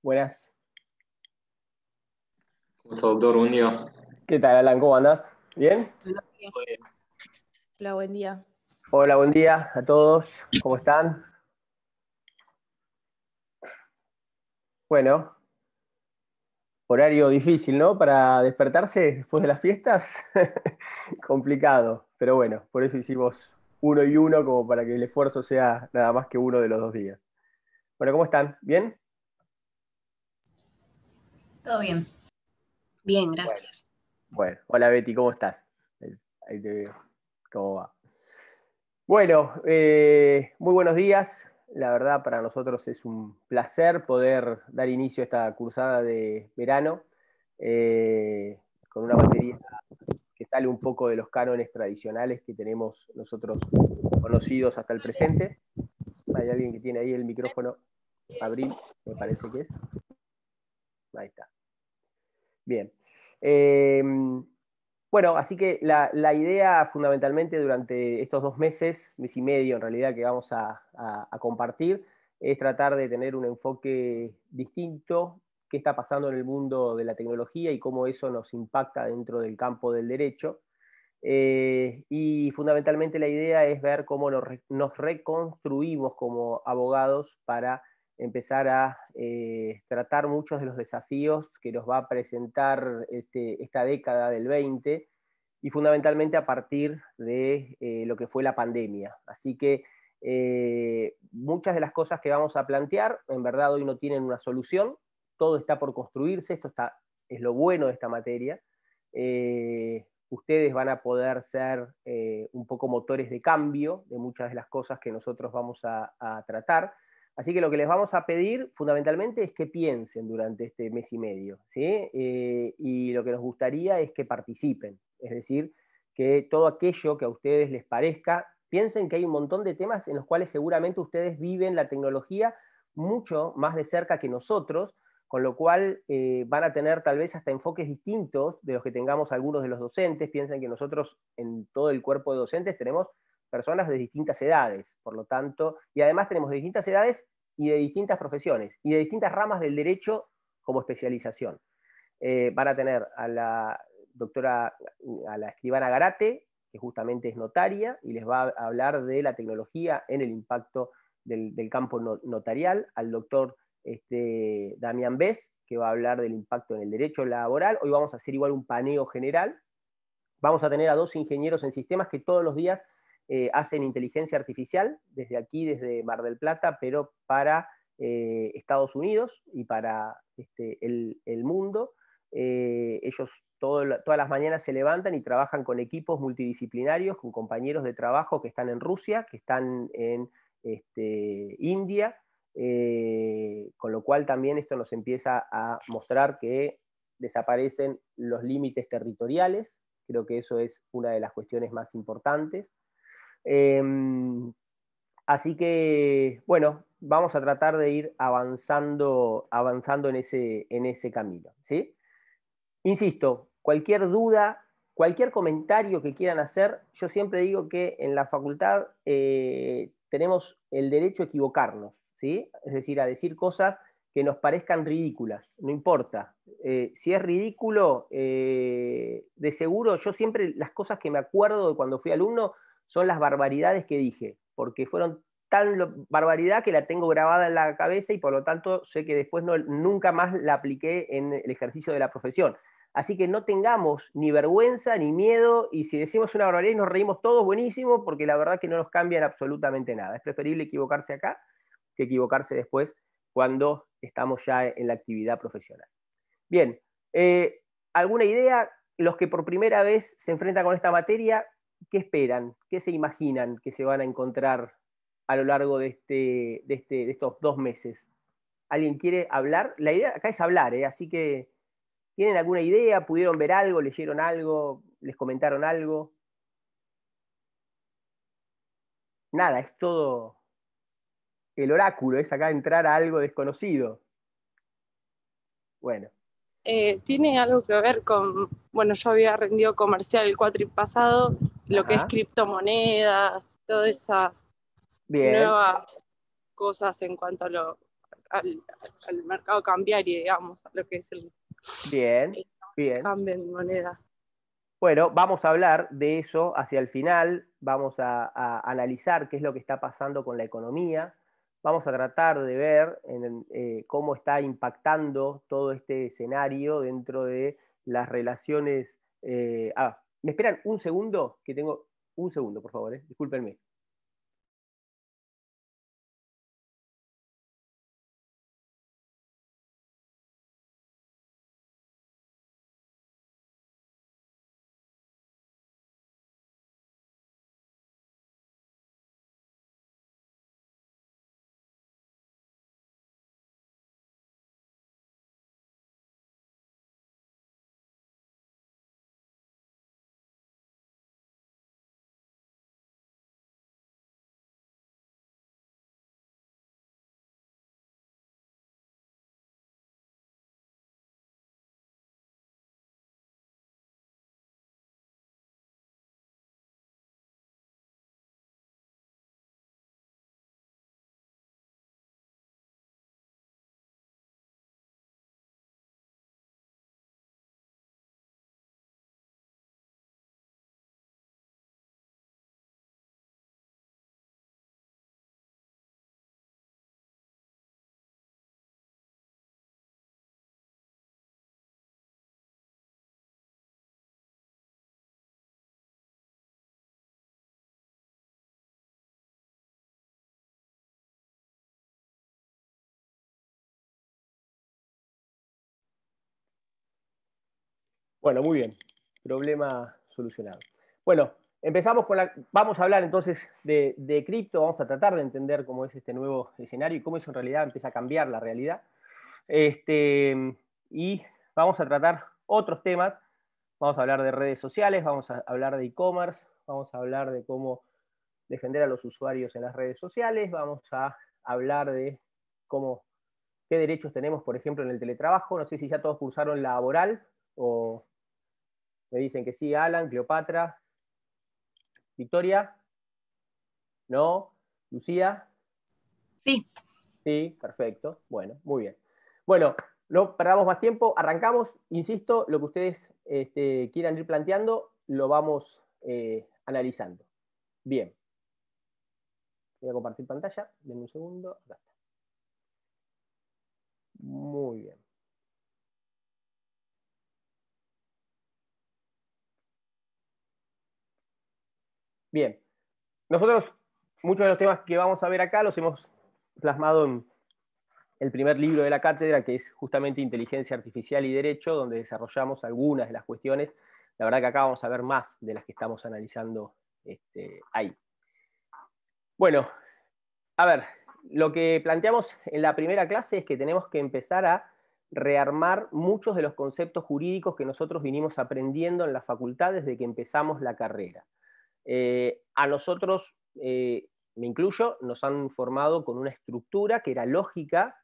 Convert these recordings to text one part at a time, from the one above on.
Buenas. ¿Cómo está, doctor? Buen día. ¿Qué tal, Alan? ¿Cómo andás? ¿Bien? Buenos días. Hola, buen día. Hola, buen día a todos. ¿Cómo están? Bueno, horario difícil, ¿no? Para despertarse después de las fiestas. Complicado, pero bueno, por eso hicimos uno y uno, como para que el esfuerzo sea nada más que uno de los 2 días. Bueno, ¿cómo están? ¿Bien? ¿Todo bien? Bien, Bueno, gracias. bueno. Hola Betty, ¿cómo estás? Ahí te veo. ¿Cómo va? Bueno, muy buenos días. La verdad, para nosotros es un placer poder dar inicio a esta cursada de verano con una materia que sale un poco de los cánones tradicionales que tenemos nosotros conocidos hasta el presente. Hay alguien que tiene ahí el micrófono. Abril, me parece que es. Ahí está. Bien. Bueno, así que la idea fundamentalmente durante estos 2 meses, mes y medio en realidad, que vamos a compartir, es tratar de tener un enfoque distinto, qué está pasando en el mundo de la tecnología y cómo eso nos impacta dentro del campo del derecho. Y fundamentalmente la idea es ver cómo nos reconstruimos como abogados para empezar a tratar muchos de los desafíos que nos va a presentar esta década del 20 y fundamentalmente a partir de lo que fue la pandemia. Así que muchas de las cosas que vamos a plantear en verdad hoy no tienen una solución, todo está por construirse, es lo bueno de esta materia. Ustedes van a poder ser un poco motores de cambio de muchas de las cosas que nosotros vamos a tratar. Así que lo que les vamos a pedir fundamentalmente es que piensen durante este mes y medio, ¿sí? Y lo que nos gustaría es que participen, es decir, que todo aquello que a ustedes les parezca, piensen que hay un montón de temas en los cuales seguramente ustedes viven la tecnología mucho más de cerca que nosotros, con lo cual van a tener tal vez hasta enfoques distintos de los que tengamos algunos de los docentes. Piensen que nosotros en todo el cuerpo de docentes tenemos personas de distintas edades, por lo tanto, y además tenemos de distintas edades y de distintas profesiones, y de distintas ramas del derecho como especialización. Van a tener a la doctora, a la escribana Garate, que justamente es notaria, y les va a hablar de la tecnología en el impacto del campo notarial, al doctor Damián Bess, que va a hablar del impacto en el derecho laboral. Hoy vamos a hacer igual un paneo general. Vamos a tener a 2 ingenieros en sistemas que todos los días hacen inteligencia artificial, desde aquí, desde Mar del Plata, pero para Estados Unidos y para el mundo. Ellos todas las mañanas se levantan y trabajan con equipos multidisciplinarios, con compañeros de trabajo que están en Rusia, que están en India, con lo cual también esto nos empieza a mostrar que desaparecen los límites territoriales. Creo que eso es una de las cuestiones más importantes. Así que, bueno, vamos a tratar de ir avanzando en ese camino, ¿sí? Insisto, cualquier duda, cualquier comentario que quieran hacer, yo siempre digo que en la facultad tenemos el derecho a equivocarnos, ¿sí? Es decir, a decir cosas que nos parezcan ridículas, no importa. Si es ridículo, de seguro, yo siempre las cosas que me acuerdo de cuando fui alumno son las barbaridades que dije, porque fueron tan barbaridad que la tengo grabada en la cabeza y por lo tanto sé que después nunca más la apliqué en el ejercicio de la profesión. Así que no tengamos ni vergüenza ni miedo, y si decimos una barbaridad y nos reímos todos, buenísimo, porque la verdad que no nos cambian absolutamente nada. Es preferible equivocarse acá que equivocarse después cuando estamos ya en la actividad profesional. Bien, ¿alguna idea? Los que por primera vez se enfrentan con esta materia, ¿qué esperan? ¿Qué se imaginan que se van a encontrar a lo largo de estos 2 meses? ¿Alguien quiere hablar? La idea acá es hablar, así que ¿tienen alguna idea? ¿Pudieron ver algo? ¿Leyeron algo? ¿Les comentaron algo? Nada, es todo el oráculo, es acá entrar a algo desconocido. Bueno. Tiene algo que ver con, bueno, yo había rendido comercial el cuatri pasado, lo que es criptomonedas, todas esas Bien. nuevas cosas en cuanto al mercado cambiario, digamos, a lo que es el Bien, bien. cambio en moneda. Bueno, vamos a hablar de eso hacia el final, vamos a analizar qué es lo que está pasando con la economía, vamos a tratar de ver cómo está impactando todo este escenario dentro de las relaciones. ¿Me esperan un segundo? Que tengo un segundo, por favor, discúlpenme. Bueno, muy bien. Problema solucionado. Bueno, empezamos vamos a hablar entonces de cripto, vamos a tratar de entender cómo es este nuevo escenario y cómo eso en realidad empieza a cambiar la realidad. Y vamos a tratar otros temas. Vamos a hablar de redes sociales, vamos a hablar de e-commerce, vamos a hablar de cómo defender a los usuarios en las redes sociales, vamos a hablar de qué derechos tenemos, por ejemplo, en el teletrabajo. No sé si ya todos cursaron laboral o me dicen que sí. Alan, Cleopatra, Victoria, ¿no? Lucía. Sí. Sí, perfecto. Bueno, muy bien. Bueno, no perdamos más tiempo, arrancamos. Insisto, lo que ustedes quieran ir planteando, lo vamos analizando. Bien. Voy a compartir pantalla, denme un segundo. Acá está. Muy bien. Bien. Nosotros, muchos de los temas que vamos a ver acá los hemos plasmado en el primer libro de la cátedra, que es justamente Inteligencia Artificial y Derecho, donde desarrollamos algunas de las cuestiones. La verdad que acá vamos a ver más de las que estamos analizando ahí. Bueno, a ver, lo que planteamos en la primera clase es que tenemos que empezar a rearmar muchos de los conceptos jurídicos que nosotros vinimos aprendiendo en la facultad desde que empezamos la carrera. A nosotros, me incluyo, nos han formado con una estructura que era lógica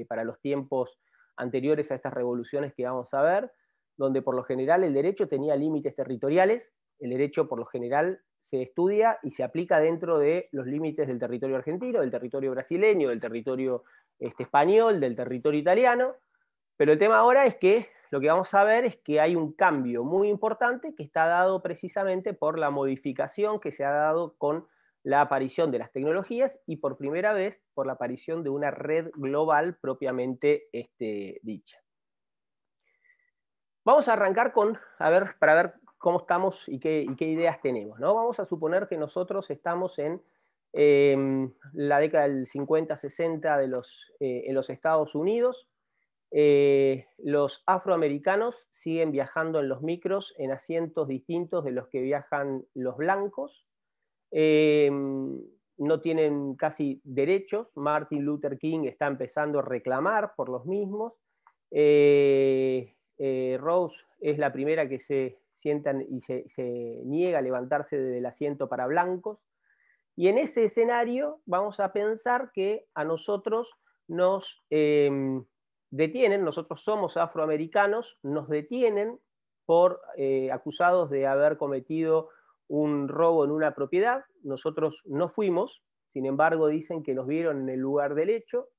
para los tiempos anteriores a estas revoluciones que vamos a ver, donde por lo general el derecho tenía límites territoriales, el derecho por lo general se estudia y se aplica dentro de los límites del territorio argentino, del territorio brasileño, del territorio español, del territorio italiano, pero el tema ahora es que lo que vamos a ver es que hay un cambio muy importante que está dado precisamente por la modificación que se ha dado con la aparición de las tecnologías y por primera vez por la aparición de una red global propiamente dicha. Vamos a arrancar para ver cómo estamos y qué ideas tenemos, ¿no? Vamos a suponer que nosotros estamos en la década del 50-60 en los Estados Unidos. Los afroamericanos siguen viajando en los micros en asientos distintos de los que viajan los blancos. No tienen casi derechos. Martin Luther King está empezando a reclamar por los mismos. Rose es la primera que se sientan y se niega a levantarse del asiento para blancos. Y en ese escenario vamos a pensar que a nosotros nos detienen, nosotros somos afroamericanos, nos detienen por acusados de haber cometido un robo en una propiedad. Nosotros no fuimos, sin embargo dicen que nos vieron en el lugar del hecho.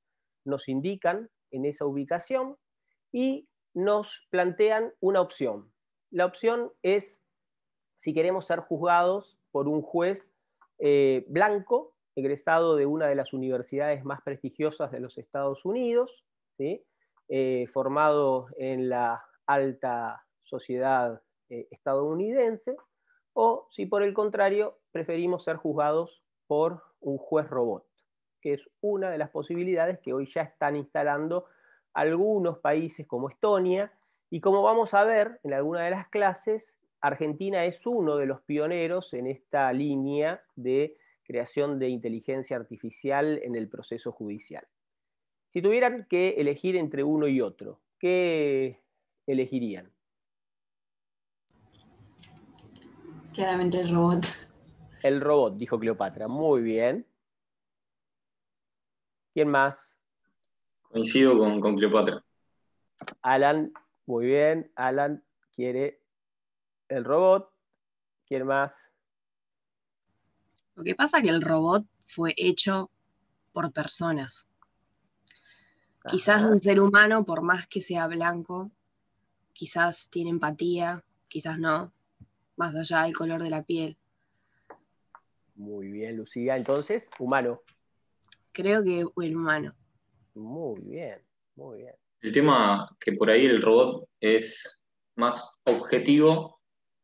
nos indican en esa ubicación y nos plantean una opción. La opción es si queremos ser juzgados por un juez blanco, egresado de una de las universidades más prestigiosas de los Estados Unidos, ¿sí? Formado en la alta sociedad estadounidense, o si por el contrario preferimos ser juzgados por un juez robot, que es una de las posibilidades que hoy ya están instalando algunos países como Estonia, y como vamos a ver en alguna de las clases, Argentina es uno de los pioneros en esta línea de creación de inteligencia artificial en el proceso judicial. Si tuvieran que elegir entre uno y otro, ¿qué elegirían? Claramente el robot. El robot, dijo Cleopatra. Muy bien. ¿Quién más? Coincido con Cleopatra. Alan, muy bien. Alan quiere el robot. ¿Quién más? Lo que pasa es que el robot fue hecho por personas. Quizás un ser humano, por más que sea blanco, quizás tiene empatía, quizás no, más allá del color de la piel. Muy bien, Lucía. Entonces, humano. Creo que el humano. Muy bien, muy bien. El tema que por ahí el robot es más objetivo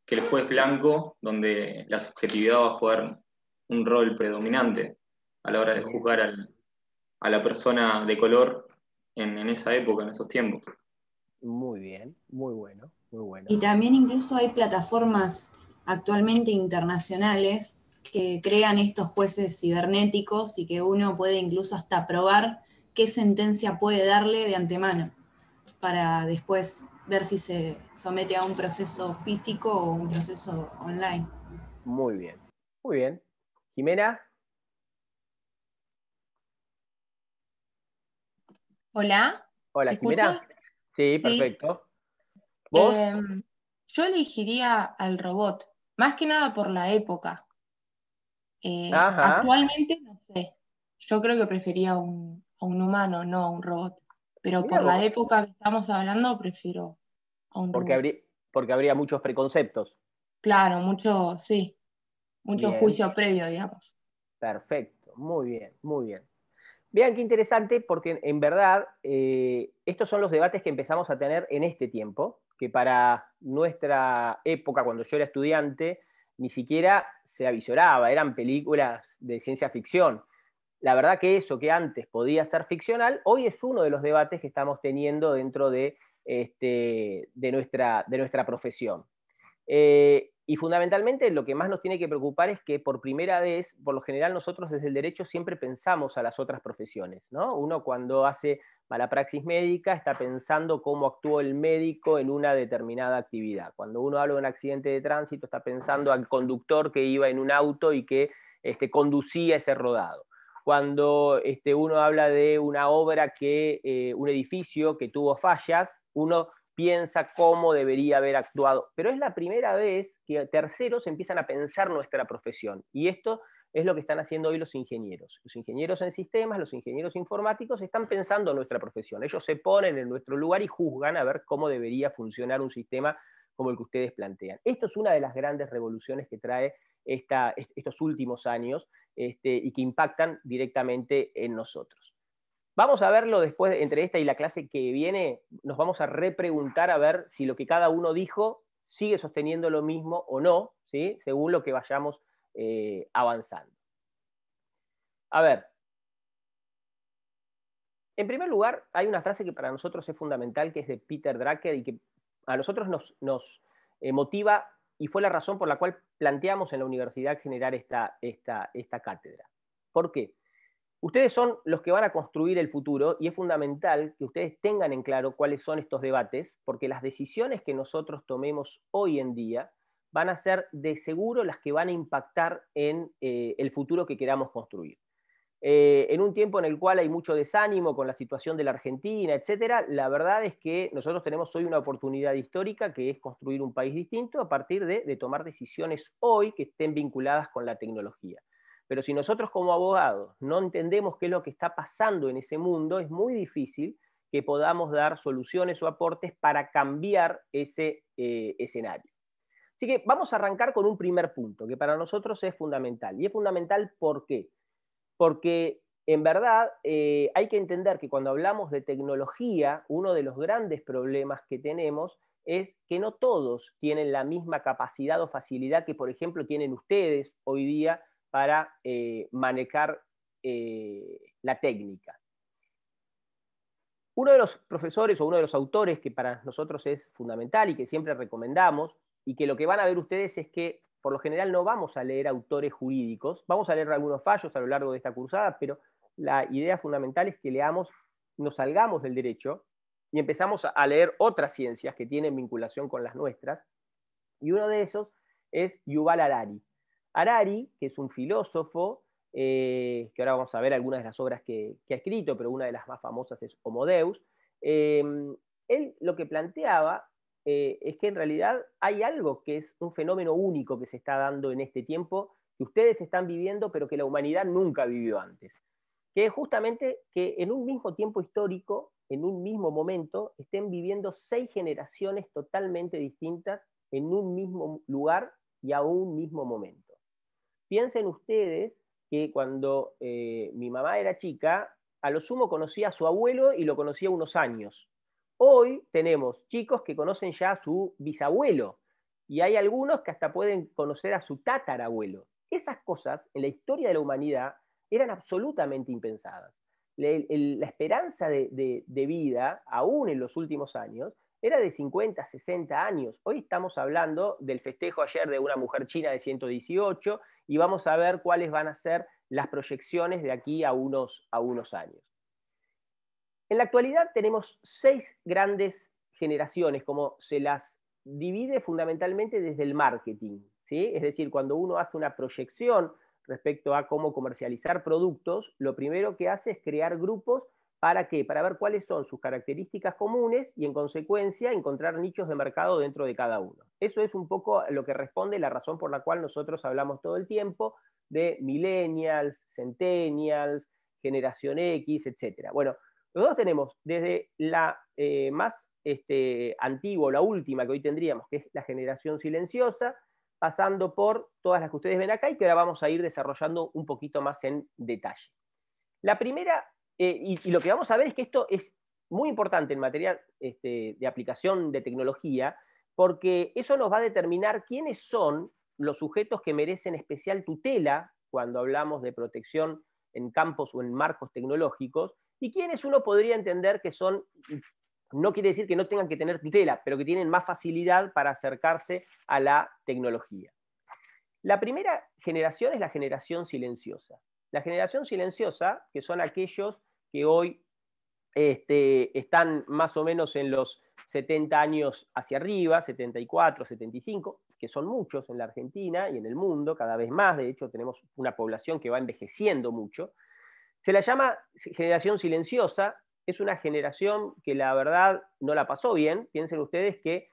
que el juez blanco, donde la subjetividad va a jugar un rol predominante a la hora de juzgar a la persona de color en esa época, en esos tiempos. Muy bien, muy bueno, muy bueno. Y también incluso hay plataformas actualmente internacionales que crean estos jueces cibernéticos y que uno puede incluso hasta probar qué sentencia puede darle de antemano para después ver si se somete a un proceso físico o un proceso online. Muy bien, muy bien. Jimena. Hola, Hola, ¿se Jimena. escucha? Sí, Sí. perfecto. ¿Vos? Yo elegiría al robot, más que nada por la época. Ajá. Actualmente no sé, yo creo que prefería a un humano, no a un robot, pero Mirá por la vos. época que estamos hablando prefiero a un robot. Porque habría muchos preconceptos. Claro, mucho, sí, mucho Bien, juicio previo, digamos. perfecto. Muy bien, muy bien. Vean qué interesante, porque en verdad estos son los debates que empezamos a tener en este tiempo, que para nuestra época, cuando yo era estudiante, ni siquiera se avisoraba, eran películas de ciencia ficción. La verdad que eso que antes podía ser ficcional, hoy es uno de los debates que estamos teniendo dentro de nuestra profesión. Y fundamentalmente lo que más nos tiene que preocupar es que por primera vez, por lo general nosotros desde el derecho siempre pensamos a las otras profesiones, ¿no? Uno cuando hace mala praxis médica está pensando cómo actuó el médico en una determinada actividad. Cuando uno habla de un accidente de tránsito está pensando al conductor que iba en un auto y que conducía ese rodado. Cuando uno habla de una obra un edificio que tuvo fallas, uno piensa cómo debería haber actuado. Pero es la primera vez que terceros empiezan a pensar nuestra profesión. Y esto es lo que están haciendo hoy los ingenieros. Los ingenieros en sistemas, los ingenieros informáticos están pensando en nuestra profesión. Ellos se ponen en nuestro lugar y juzgan a ver cómo debería funcionar un sistema como el que ustedes plantean. Esto es una de las grandes revoluciones que trae estos últimos años y que impactan directamente en nosotros. Vamos a verlo después, entre esta y la clase que viene, nos vamos a repreguntar a ver si lo que cada uno dijo sigue sosteniendo lo mismo o no, ¿sí? Según lo que vayamos avanzando. A ver, en primer lugar, hay una frase que para nosotros es fundamental, que es de Peter Drucker y que a nosotros nos motiva y fue la razón por la cual planteamos en la universidad generar esta cátedra. ¿Por qué? Ustedes son los que van a construir el futuro y es fundamental que ustedes tengan en claro cuáles son estos debates, porque las decisiones que nosotros tomemos hoy en día van a ser de seguro las que van a impactar en el futuro que queramos construir. En un tiempo en el cual hay mucho desánimo con la situación de la Argentina, etcétera, la verdad es que nosotros tenemos hoy una oportunidad histórica que es construir un país distinto a partir de tomar decisiones hoy que estén vinculadas con la tecnología. Pero si nosotros como abogados no entendemos qué es lo que está pasando en ese mundo, es muy difícil que podamos dar soluciones o aportes para cambiar ese escenario. Así que vamos a arrancar con un primer punto, que para nosotros es fundamental. Y es fundamental, ¿por qué? Porque en verdad hay que entender que cuando hablamos de tecnología, uno de los grandes problemas que tenemos es que no todos tienen la misma capacidad o facilidad que, por ejemplo, tienen ustedes hoy día para manejar la técnica. Uno de los profesores o uno de los autores que para nosotros es fundamental y que siempre recomendamos, y que lo que van a ver ustedes es que por lo general no vamos a leer autores jurídicos, vamos a leer algunos fallos a lo largo de esta cursada, pero la idea fundamental es que leamos, nos salgamos del derecho y empezamos a leer otras ciencias que tienen vinculación con las nuestras, y uno de esos es Yuval Harari. Harari, que es un filósofo, que ahora vamos a ver algunas de las obras que ha escrito, pero una de las más famosas es Homo Deus, él lo que planteaba es que en realidad hay algo que es un fenómeno único que se está dando en este tiempo, que ustedes están viviendo, pero que la humanidad nunca vivió antes, que es justamente que en un mismo tiempo histórico, en un mismo momento, estén viviendo 6 generaciones totalmente distintas en un mismo lugar y a un mismo momento. Piensen ustedes que cuando mi mamá era chica, a lo sumo conocía a su abuelo y lo conocía unos años. Hoy tenemos chicos que conocen ya a su bisabuelo, y hay algunos que hasta pueden conocer a su tatarabuelo. Esas cosas en la historia de la humanidad eran absolutamente impensadas. La esperanza de vida, aún en los últimos años, era de 50, 60 años. Hoy estamos hablando del festejo ayer de una mujer china de 118, y vamos a ver cuáles van a ser las proyecciones de aquí a unos años. En la actualidad tenemos 6 grandes generaciones, como se las divide fundamentalmente desde el marketing, ¿sí? Es decir, cuando uno hace una proyección respecto a cómo comercializar productos, lo primero que hace es crear grupos. ¿Para qué? Para ver cuáles son sus características comunes y, en consecuencia, encontrar nichos de mercado dentro de cada uno. Eso es un poco lo que responde la razón por la cual nosotros hablamos todo el tiempo de millennials, centennials, generación X, etc. Bueno, nosotros tenemos desde la más antigua, la última que hoy tendríamos, que es la generación silenciosa, pasando por todas las que ustedes ven acá y que ahora vamos a ir desarrollando un poquito más en detalle. La primera, y lo que vamos a ver es que esto es muy importante en materia de aplicación de tecnología, porque eso nos va a determinar quiénes son los sujetos que merecen especial tutela cuando hablamos de protección en campos o en marcos tecnológicos, y quiénes uno podría entender que son, no quiere decir que no tengan que tener tutela, pero que tienen más facilidad para acercarse a la tecnología. La primera generación es la generación silenciosa. La generación silenciosa, que son aquellos que hoy están más o menos en los 70 años hacia arriba, 74, 75, que son muchos en la Argentina y en el mundo, cada vez más. De hecho, tenemos una población que va envejeciendo mucho. Se la llama generación silenciosa. Es una generación que la verdad no la pasó bien. Piensen ustedes que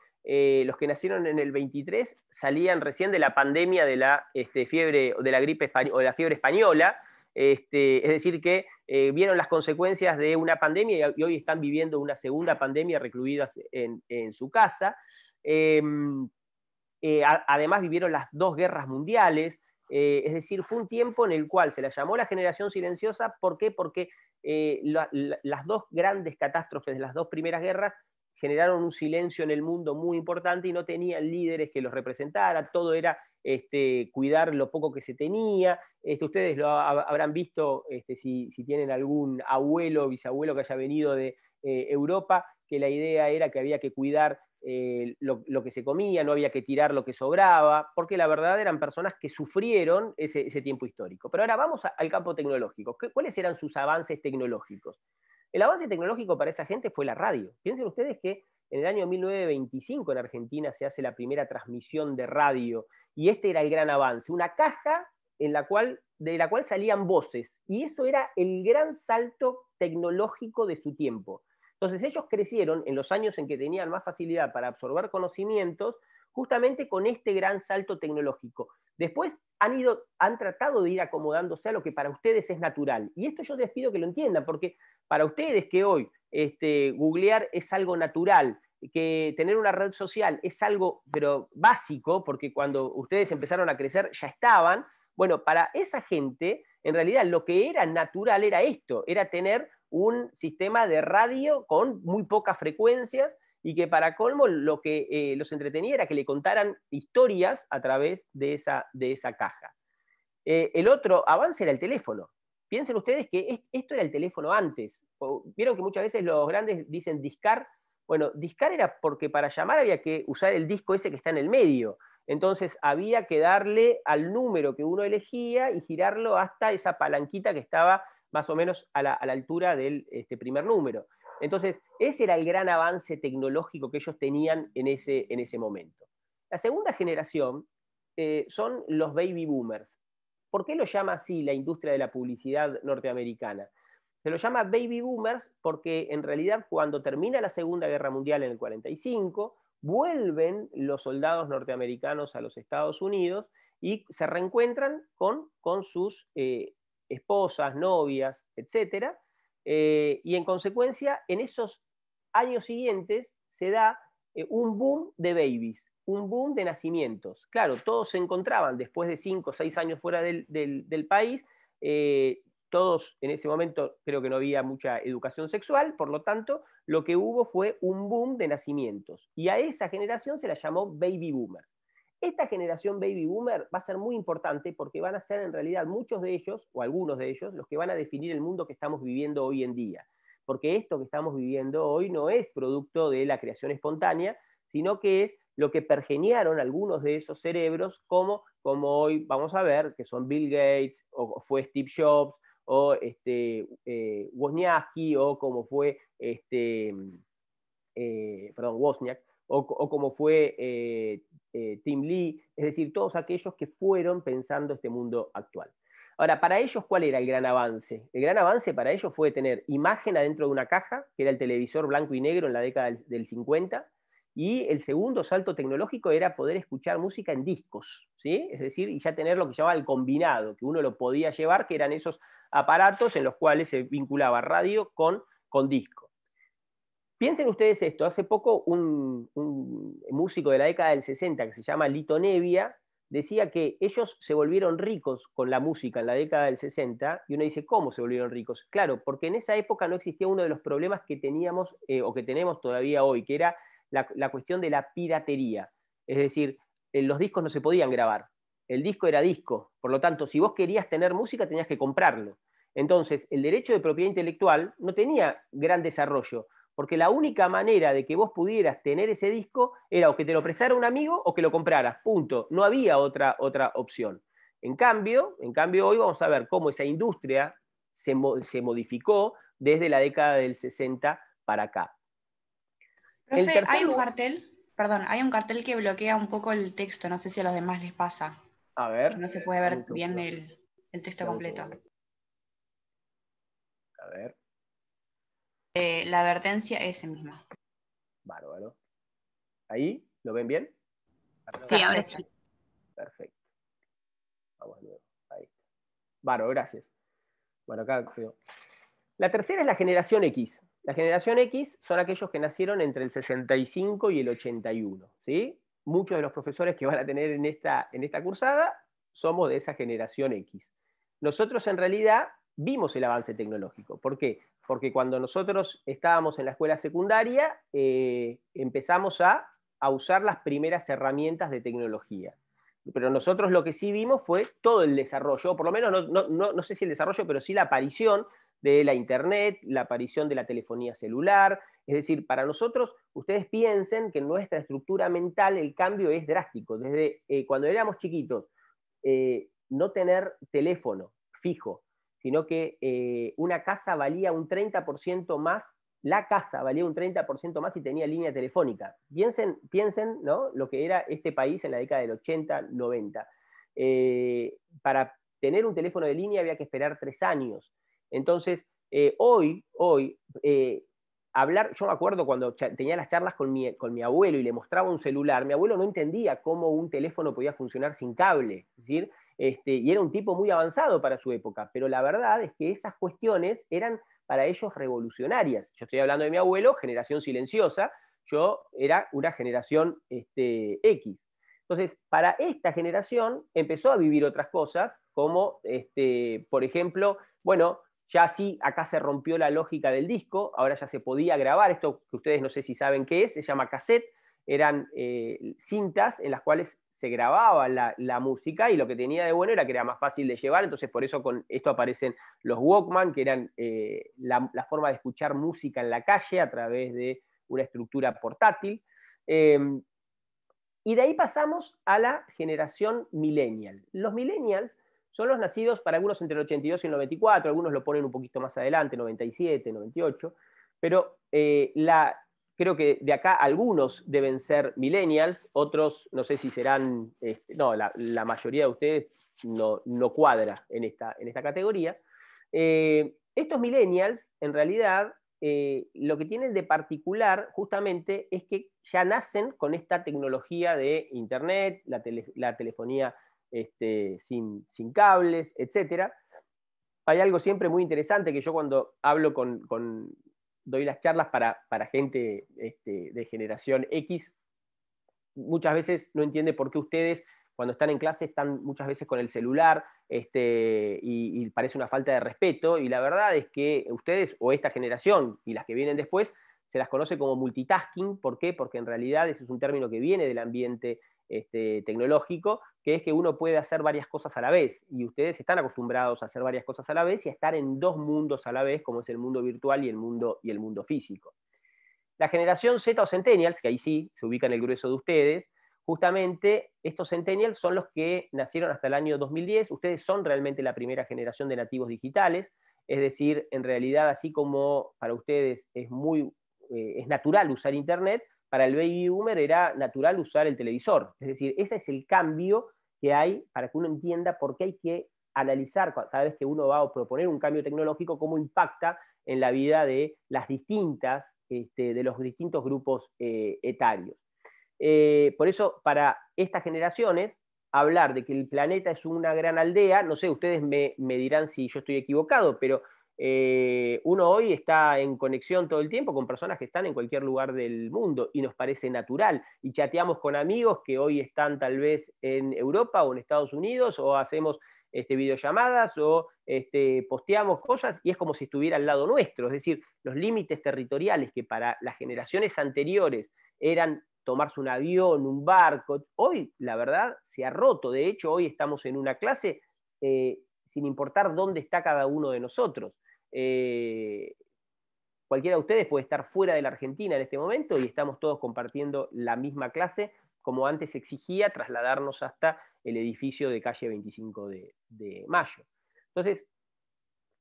los que nacieron en el 23 salían recién de la pandemia de la fiebre, de la gripe o de la fiebre española. Es decir, que vieron las consecuencias de una pandemia y hoy están viviendo una segunda pandemia recluidas en su casa. Además vivieron las 2 guerras mundiales. Es decir, fue un tiempo en el cual se la llamó la generación silenciosa. ¿Por qué? Porque las 2 grandes catástrofes de las 2 primeras guerras generaron un silencio en el mundo muy importante y no tenían líderes que los representaran. Todo era cuidar lo poco que se tenía. Ustedes lo habrán visto si tienen algún abuelo o bisabuelo que haya venido de Europa, que la idea era que había que cuidar lo que se comía, no había que tirar lo que sobraba, porque la verdad eran personas que sufrieron ese tiempo histórico. Pero ahora vamos al campo tecnológico. ¿Cuáles eran sus avances tecnológicos? El avance tecnológico para esa gente fue la radio. Piensen ustedes que en el año 1925 en Argentina se hace la primera transmisión de radio, y este era el gran avance, una caja de la cual salían voces, y eso era el gran salto tecnológico de su tiempo. Entonces ellos crecieron en los años en que tenían más facilidad para absorber conocimientos, justamente con este gran salto tecnológico. Después han tratado de ir acomodándose a lo que para ustedes es natural. Y esto yo les pido que lo entiendan, porque para ustedes que hoy googlear es algo natural, que tener una red social es algo, pero básico, porque cuando ustedes empezaron a crecer ya estaban, bueno, para esa gente, en realidad lo que era natural era esto, era tener un sistema de radio con muy pocas frecuencias, y que para colmo lo que los entretenía era que le contaran historias a través de esa caja. El otro avance era el teléfono. Piensen ustedes que esto era el teléfono antes. Vieron que muchas veces los grandes dicen discar. Bueno, discar era porque para llamar había que usar el disco ese que está en el medio. Entonces había que darle al número que uno elegía y girarlo hasta esa palanquita que estaba más o menos a la altura del primer número. Entonces, ese era el gran avance tecnológico que ellos tenían en ese momento. La segunda generación son los baby boomers. ¿Por qué lo llama así la industria de la publicidad norteamericana? Se lo llama baby boomers porque en realidad cuando termina la Segunda Guerra Mundial en el 45, vuelven los soldados norteamericanos a los Estados Unidos y se reencuentran con sus esposas, novias, etc. Y en consecuencia, en esos años siguientes se da un boom de babies, un boom de nacimientos. Claro, todos se encontraban después de 5 o 6 años fuera del país, todos en ese momento creo que no había mucha educación sexual, por lo tanto, lo que hubo fue un boom de nacimientos. Y a esa generación se la llamó baby boomer. Esta generación baby boomer va a ser muy importante porque van a ser en realidad muchos de ellos, o algunos de ellos, los que van a definir el mundo que estamos viviendo hoy en día. Porque esto que estamos viviendo hoy no es producto de la creación espontánea, sino que es lo que pergeniaron algunos de esos cerebros, como hoy vamos a ver, que son Bill Gates, o fue Steve Jobs, o Wozniacki, o como fue Wozniak, o como fue Tim Lee, es decir, todos aquellos que fueron pensando este mundo actual. Ahora, para ellos, ¿cuál era el gran avance? El gran avance para ellos fue tener imagen adentro de una caja, que era el televisor blanco y negro en la década del 50, y el segundo salto tecnológico era poder escuchar música en discos, ¿sí? Es decir, y ya tener lo que se llamaba el combinado, que uno lo podía llevar, que eran esos aparatos en los cuales se vinculaba radio con disco. Piensen ustedes esto, hace poco un músico de la década del 60 que se llama Lito Nebbia decía que ellos se volvieron ricos con la música en la década del 60, y uno dice, ¿cómo se volvieron ricos? Claro, porque en esa época no existía uno de los problemas que teníamos o que tenemos todavía hoy, que era la cuestión de la piratería. Es decir, los discos no se podían grabar, el disco era disco, por lo tanto, si vos querías tener música tenías que comprarlo. Entonces, el derecho de propiedad intelectual no tenía gran desarrollo, porque la única manera de que vos pudieras tener ese disco era o que te lo prestara un amigo o que lo compraras, punto. No había otra opción. En cambio, hoy vamos a ver cómo esa industria se modificó desde la década del 60 para acá. Profe, hay un cartel que bloquea un poco el texto, no sé si a los demás les pasa. A ver. No se puede ver bien el texto completo. A ver. La advertencia es misma. Bárbaro. ¿Ahí? ¿Lo ven bien? Sí, ahora sí. Perfecto. Vamos de nuevo. Ahí. Bárbaro, gracias. Bueno, acá creo. La tercera es la generación X. La generación X son aquellos que nacieron entre el 65 y el 81. ¿Sí? Muchos de los profesores que van a tener en esta cursada somos de esa generación X. Nosotros en realidad vimos el avance tecnológico. ¿Por qué? Porque cuando nosotros estábamos en la escuela secundaria, empezamos a usar las primeras herramientas de tecnología. Pero nosotros lo que sí vimos fue todo el desarrollo, por lo menos no sé si el desarrollo, pero sí la aparición de la internet, la aparición de la telefonía celular. Es decir, para nosotros, ustedes piensen que en nuestra estructura mental el cambio es drástico. Desde cuando éramos chiquitos, no tener teléfono fijo, sino que una casa valía un 30% más, la casa valía un 30% más si tenía línea telefónica. Piensen, ¿no?, lo que era este país en la década del 80, 90. Para tener un teléfono de línea había que esperar 3 años. Entonces, hoy hablar, yo me acuerdo cuando tenía las charlas con mi abuelo y le mostraba un celular, mi abuelo no entendía cómo un teléfono podía funcionar sin cable. Es decir, y era un tipo muy avanzado para su época, pero la verdad es que esas cuestiones eran para ellos revolucionarias. Yo estoy hablando de mi abuelo, generación silenciosa, yo era una generación X. Entonces, para esta generación empezó a vivir otras cosas, como, por ejemplo, bueno, ya sí, acá se rompió la lógica del disco, ahora ya se podía grabar, esto que ustedes no sé si saben qué es, se llama cassette, eran cintas en las cuales se grababa la música, y lo que tenía de bueno era que era más fácil de llevar, entonces por eso con esto aparecen los Walkman, que eran la forma de escuchar música en la calle a través de una estructura portátil. Y de ahí pasamos a la generación millennial. Los millennials son los nacidos para algunos entre el 82 y el 94, algunos lo ponen un poquito más adelante, 97, 98, pero creo que de acá algunos deben ser millennials, otros no sé si serán, no, la mayoría de ustedes no cuadra en esta categoría. Estos millennials, en realidad, lo que tienen de particular justamente es que ya nacen con esta tecnología de Internet, la telefonía sin cables, etc. Hay algo siempre muy interesante que yo cuando hablo doy las charlas para gente de generación X, muchas veces no entiende por qué ustedes cuando están en clase están muchas veces con el celular, y parece una falta de respeto, y la verdad es que ustedes, o esta generación y las que vienen después, se las conoce como multitasking. ¿Por qué? Porque en realidad ese es un término que viene del ambiente tecnológico, que es que uno puede hacer varias cosas a la vez, y ustedes están acostumbrados a hacer varias cosas a la vez y a estar en dos mundos a la vez, como es el mundo virtual y el mundo físico. La generación Z o Centennials, que ahí sí se ubica en el grueso de ustedes, justamente estos Centennials son los que nacieron hasta el año 2010, ustedes son realmente la primera generación de nativos digitales, es decir, en realidad, así como para ustedes es natural usar Internet, para el baby boomer era natural usar el televisor. Es decir, ese es el cambio que hay para que uno entienda por qué hay que analizar cada vez que uno va a proponer un cambio tecnológico, cómo impacta en la vida de las distintas, de los distintos grupos etarios. Por eso, para estas generaciones, hablar de que el planeta es una gran aldea, no sé, ustedes me dirán si yo estoy equivocado, pero uno hoy está en conexión todo el tiempo con personas que están en cualquier lugar del mundo y nos parece natural, y chateamos con amigos que hoy están tal vez en Europa o en Estados Unidos, o hacemos videollamadas o posteamos cosas y es como si estuviera al lado nuestro. Es decir, los límites territoriales que para las generaciones anteriores eran tomarse un avión, un barco, hoy la verdad se ha roto. De hecho, hoy estamos en una clase sin importar dónde está cada uno de nosotros. Cualquiera de ustedes puede estar fuera de la Argentina en este momento y estamos todos compartiendo la misma clase, como antes exigía trasladarnos hasta el edificio de calle 25 de Mayo. Entonces,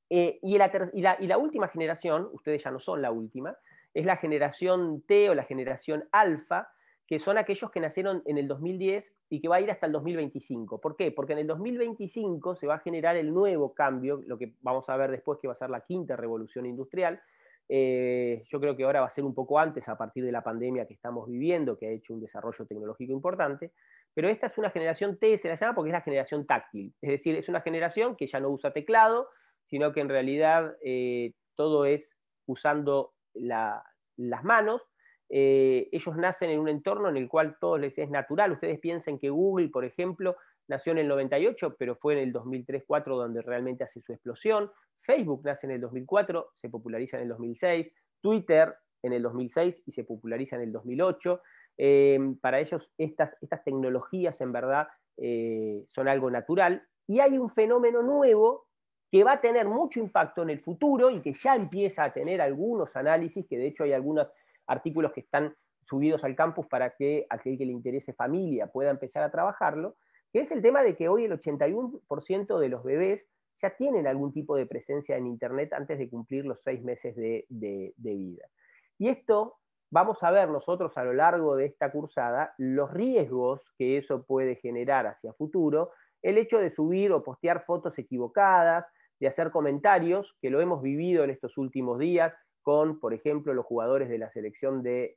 y la última generación, ustedes ya no son la última, es la generación T o la generación alfa, que son aquellos que nacieron en el 2010 y que va a ir hasta el 2025. ¿Por qué? Porque en el 2025 se va a generar el nuevo cambio, lo que vamos a ver después que va a ser la quinta revolución industrial. Yo creo que ahora va a ser un poco antes, a partir de la pandemia que estamos viviendo, que ha hecho un desarrollo tecnológico importante, pero esta es una generación T, se la llama porque es la generación táctil, es decir, es una generación que ya no usa teclado, sino que en realidad todo es usando las manos. Ellos nacen en un entorno en el cual todo les es natural. Ustedes piensen que Google, por ejemplo, nació en el 98, pero fue en el 2003-2004 donde realmente hace su explosión. Facebook nace en el 2004, se populariza en el 2006. Twitter en el 2006 y se populariza en el 2008. Para ellos estas tecnologías en verdad son algo natural. Y hay un fenómeno nuevo que va a tener mucho impacto en el futuro y que ya empieza a tener algunos análisis, que de hecho hay algunos artículos que están subidos al campus para que aquel que le interese familia pueda empezar a trabajarlo, que es el tema de que hoy el 81% de los bebés ya tienen algún tipo de presencia en Internet antes de cumplir los 6 meses de vida. Y esto vamos a ver nosotros a lo largo de esta cursada los riesgos que eso puede generar hacia futuro, el hecho de subir o postear fotos equivocadas, de hacer comentarios, que lo hemos vivido en estos últimos días con, por ejemplo, los jugadores de la selección de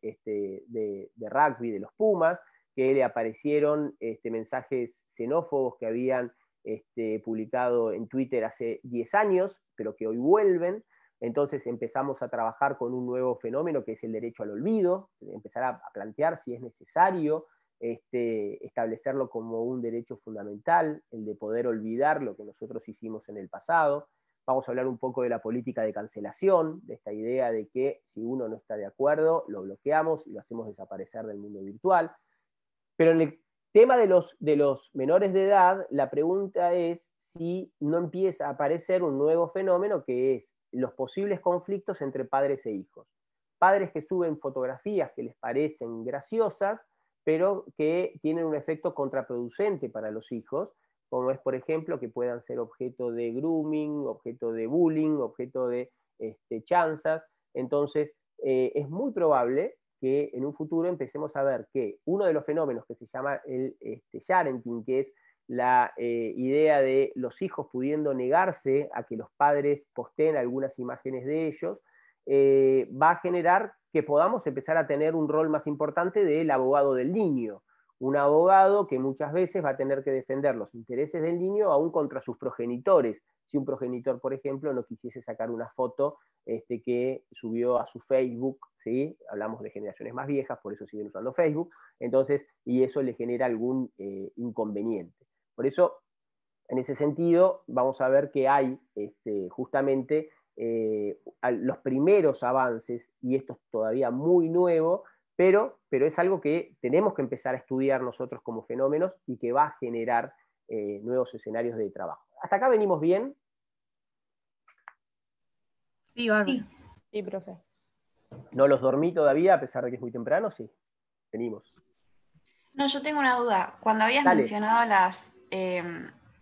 rugby de los Pumas, que le aparecieron mensajes xenófobos que habían publicado en Twitter hace 10 años, pero que hoy vuelven. Entonces empezamos a trabajar con un nuevo fenómeno que es el derecho al olvido, empezar a plantear si es necesario establecerlo como un derecho fundamental, el de poder olvidar lo que nosotros hicimos en el pasado. Vamos a hablar un poco de la política de cancelación, de esta idea de que si uno no está de acuerdo, lo bloqueamos y lo hacemos desaparecer del mundo virtual. Pero en el tema de los menores de edad, la pregunta es si no empieza a aparecer un nuevo fenómeno que es los posibles conflictos entre padres e hijos. Padres que suben fotografías que les parecen graciosas, pero que tienen un efecto contraproducente para los hijos, como es, por ejemplo, que puedan ser objeto de grooming, objeto de bullying, objeto de chanzas. Entonces, es muy probable que en un futuro empecemos a ver que uno de los fenómenos que se llama el sharenting, que es la idea de los hijos pudiendo negarse a que los padres posteen algunas imágenes de ellos, va a generar que podamos empezar a tener un rol más importante del abogado del niño. Un abogado que muchas veces va a tener que defender los intereses del niño aún contra sus progenitores. Si un progenitor, por ejemplo, no quisiese sacar una foto que subió a su Facebook, ¿sí? Hablamos de generaciones más viejas, por eso siguen usando Facebook, entonces, y eso le genera algún inconveniente. Por eso, en ese sentido, vamos a ver que hay justamente los primeros avances, y esto es todavía muy nuevo, pero es algo que tenemos que empezar a estudiar nosotros como fenómenos y que va a generar nuevos escenarios de trabajo. ¿Hasta acá venimos bien? Sí, bárbaro. Sí. Sí, profe. ¿No los dormí todavía, a pesar de que es muy temprano? Sí, venimos. No, yo tengo una duda. Cuando habías Dale. mencionado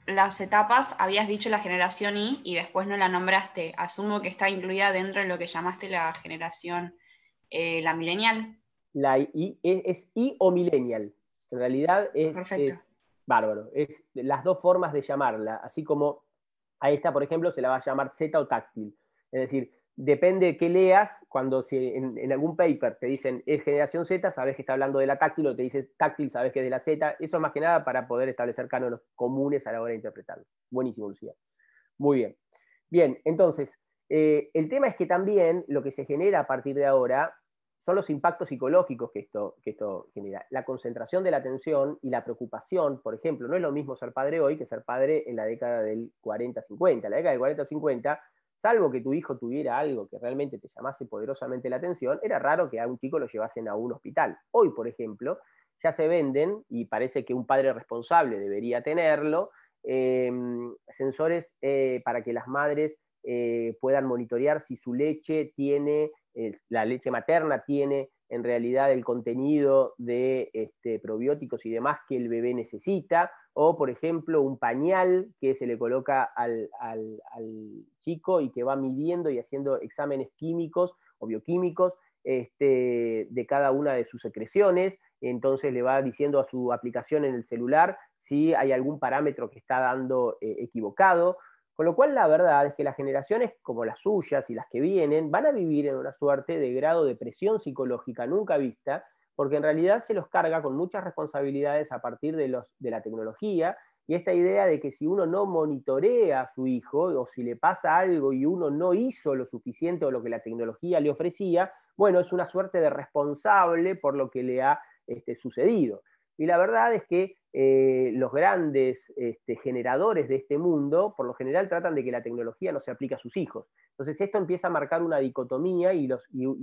las etapas, habías dicho la generación Y y después no la nombraste. Asumo que está incluida dentro de lo que llamaste la generación, la millennial. La I, es I o millennial. En realidad Perfecto. es bárbaro. Es las dos formas de llamarla. Así como a esta, por ejemplo, se la va a llamar Z o táctil. Es decir, depende de qué leas, cuando si en algún paper te dicen es generación Z, sabes que está hablando de la táctil, o te dices táctil, sabes que es de la Z. Eso más que nada para poder establecer cánones comunes a la hora de interpretarlo. Buenísimo, Lucía. Muy bien. Bien, entonces, el tema es que también lo que se genera a partir de ahora son los impactos psicológicos que esto genera. La concentración de la atención y la preocupación, por ejemplo, no es lo mismo ser padre hoy que ser padre en la década del 40-50. La década del 40-50, salvo que tu hijo tuviera algo que realmente te llamase poderosamente la atención, era raro que a un chico lo llevasen a un hospital. Hoy, por ejemplo, ya se venden, y parece que un padre responsable debería tenerlo, sensores para que las madres puedan monitorear si su leche tiene, la leche materna tiene en realidad el contenido de probióticos y demás que el bebé necesita, o por ejemplo un pañal que se le coloca al chico y que va midiendo y haciendo exámenes químicos o bioquímicos de cada una de sus secreciones. Entonces le va diciendo a su aplicación en el celular si hay algún parámetro que está dando equivocado. Con lo cual la verdad es que las generaciones como las suyas y las que vienen van a vivir en una suerte de grado de presión psicológica nunca vista, porque en realidad se los carga con muchas responsabilidades a partir de la tecnología, y esta idea de que si uno no monitorea a su hijo, o si le pasa algo y uno no hizo lo suficiente o lo que la tecnología le ofrecía, bueno, es una suerte de responsable por lo que le ha sucedido. Y la verdad es que los grandes generadores de este mundo, por lo general, tratan de que la tecnología no se aplique a sus hijos. Entonces esto empieza a marcar una dicotomía y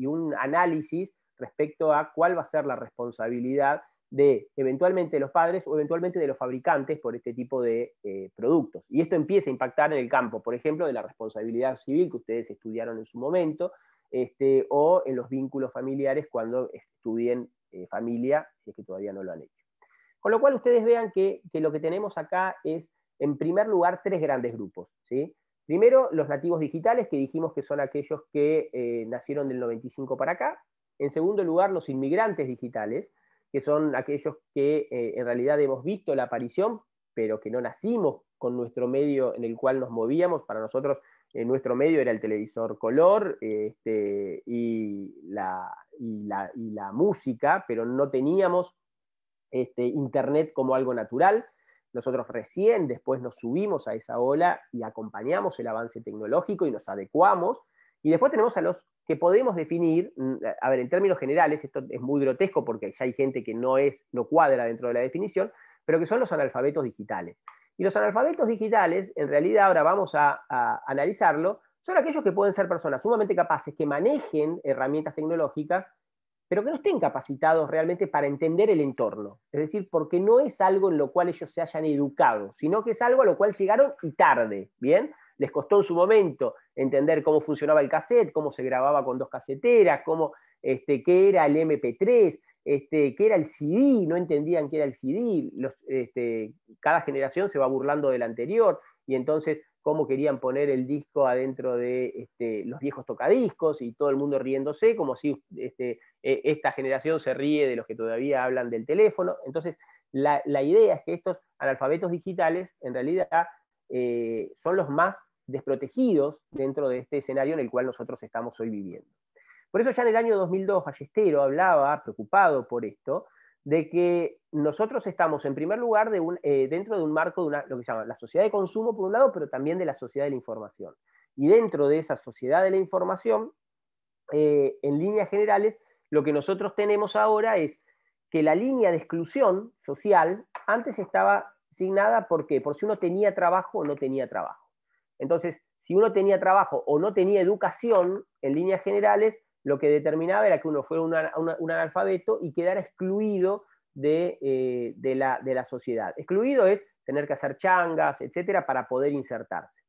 un análisis respecto a cuál va a ser la responsabilidad de eventualmente de los padres o eventualmente de los fabricantes por este tipo de productos. Y esto empieza a impactar en el campo, por ejemplo, de la responsabilidad civil que ustedes estudiaron en su momento, o en los vínculos familiares cuando estudien familia, si es que todavía no lo han hecho. Con lo cual ustedes vean que lo que tenemos acá es, en primer lugar, tres grandes grupos, ¿sí? Primero, los nativos digitales, que dijimos que son aquellos que nacieron del 95 para acá. En segundo lugar, los inmigrantes digitales, que son aquellos que en realidad hemos visto la aparición, pero que no nacimos con nuestro medio en el cual nos movíamos. Para nosotros, nuestro medio era el televisor color y la música, pero no teníamos internet como algo natural. Nosotros recién después nos subimos a esa ola y acompañamos el avance tecnológico y nos adecuamos. Y después tenemos a los que podemos definir, a ver, en términos generales, esto es muy grotesco porque ya hay gente que no cuadra dentro de la definición, pero que son los analfabetos digitales. Y los analfabetos digitales, en realidad ahora vamos a analizarlo, son aquellos que pueden ser personas sumamente capaces, que manejen herramientas tecnológicas, pero que no estén capacitados realmente para entender el entorno. Es decir, porque no es algo en lo cual ellos se hayan educado, sino que es algo a lo cual llegaron y tarde, ¿bien? Les costó en su momento entender cómo funcionaba el cassette, cómo se grababa con 2 caseteras, qué era el MP3, qué era el CD, no entendían qué era el CD, cada generación se va burlando de la anterior, y entonces cómo querían poner el disco adentro de los viejos tocadiscos, y todo el mundo riéndose, como si esta generación se ríe de los que todavía hablan del teléfono. Entonces, la idea es que estos analfabetos digitales, en realidad, son los más desprotegidos dentro de este escenario en el cual nosotros estamos hoy viviendo. Por eso ya en el año 2002 Ballestero hablaba, preocupado por esto, de que nosotros estamos en primer lugar dentro de un marco de lo que se llama la sociedad de consumo por un lado, pero también de la sociedad de la información. Y dentro de esa sociedad de la información, en líneas generales, lo que nosotros tenemos ahora es que la línea de exclusión social antes estaba signada ¿por qué? Por si uno tenía trabajo o no tenía trabajo. Entonces, si uno tenía trabajo o no tenía educación, en líneas generales, lo que determinaba era que uno fuera un analfabeto y quedara excluido de la sociedad. Excluido es tener que hacer changas, etcétera, para poder insertarse.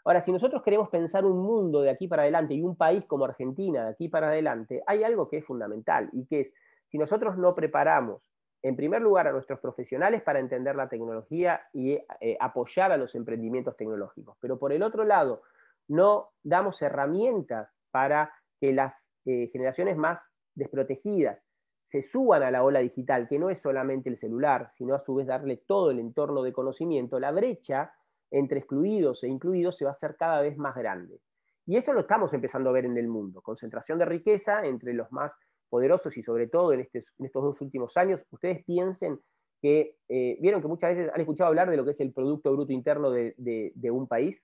Ahora, si nosotros queremos pensar un mundo de aquí para adelante y un país como Argentina de aquí para adelante, hay algo que es fundamental, y que es, si nosotros no preparamos, en primer lugar, a nuestros profesionales para entender la tecnología y apoyar a los emprendimientos tecnológicos, pero por el otro lado, no damos herramientas para que las generaciones más desprotegidas se suban a la ola digital, que no es solamente el celular, sino a su vez darle todo el entorno de conocimiento, la brecha entre excluidos e incluidos se va a hacer cada vez más grande. Y esto lo estamos empezando a ver en el mundo. Concentración de riqueza entre los más poderosos y sobre todo en estos 2 últimos años. Ustedes piensen que, vieron que muchas veces han escuchado hablar de lo que es el Producto Bruto Interno de un país.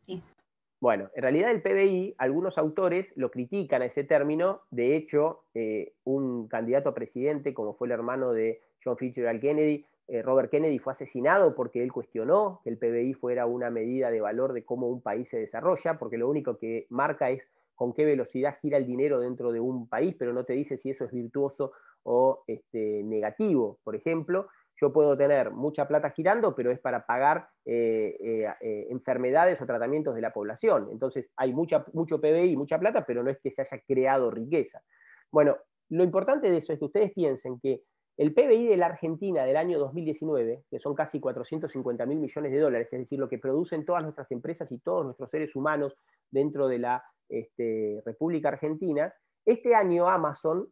Sí. Bueno, en realidad el PBI, algunos autores lo critican a ese término. De hecho, un candidato a presidente, como fue el hermano de John Fitzgerald Kennedy, Robert Kennedy, fue asesinado porque él cuestionó que el PBI fuera una medida de valor de cómo un país se desarrolla, porque lo único que marca es con qué velocidad gira el dinero dentro de un país, pero no te dice si eso es virtuoso o negativo. Por ejemplo, yo puedo tener mucha plata girando, pero es para pagar enfermedades o tratamientos de la población. Entonces hay mucho PBI, mucha plata, pero no es que se haya creado riqueza. Bueno, lo importante de eso es que ustedes piensen que el PBI de la Argentina del año 2019, que son casi 450.000 millones de dólares, es decir, lo que producen todas nuestras empresas y todos nuestros seres humanos dentro de la República Argentina, este año Amazon,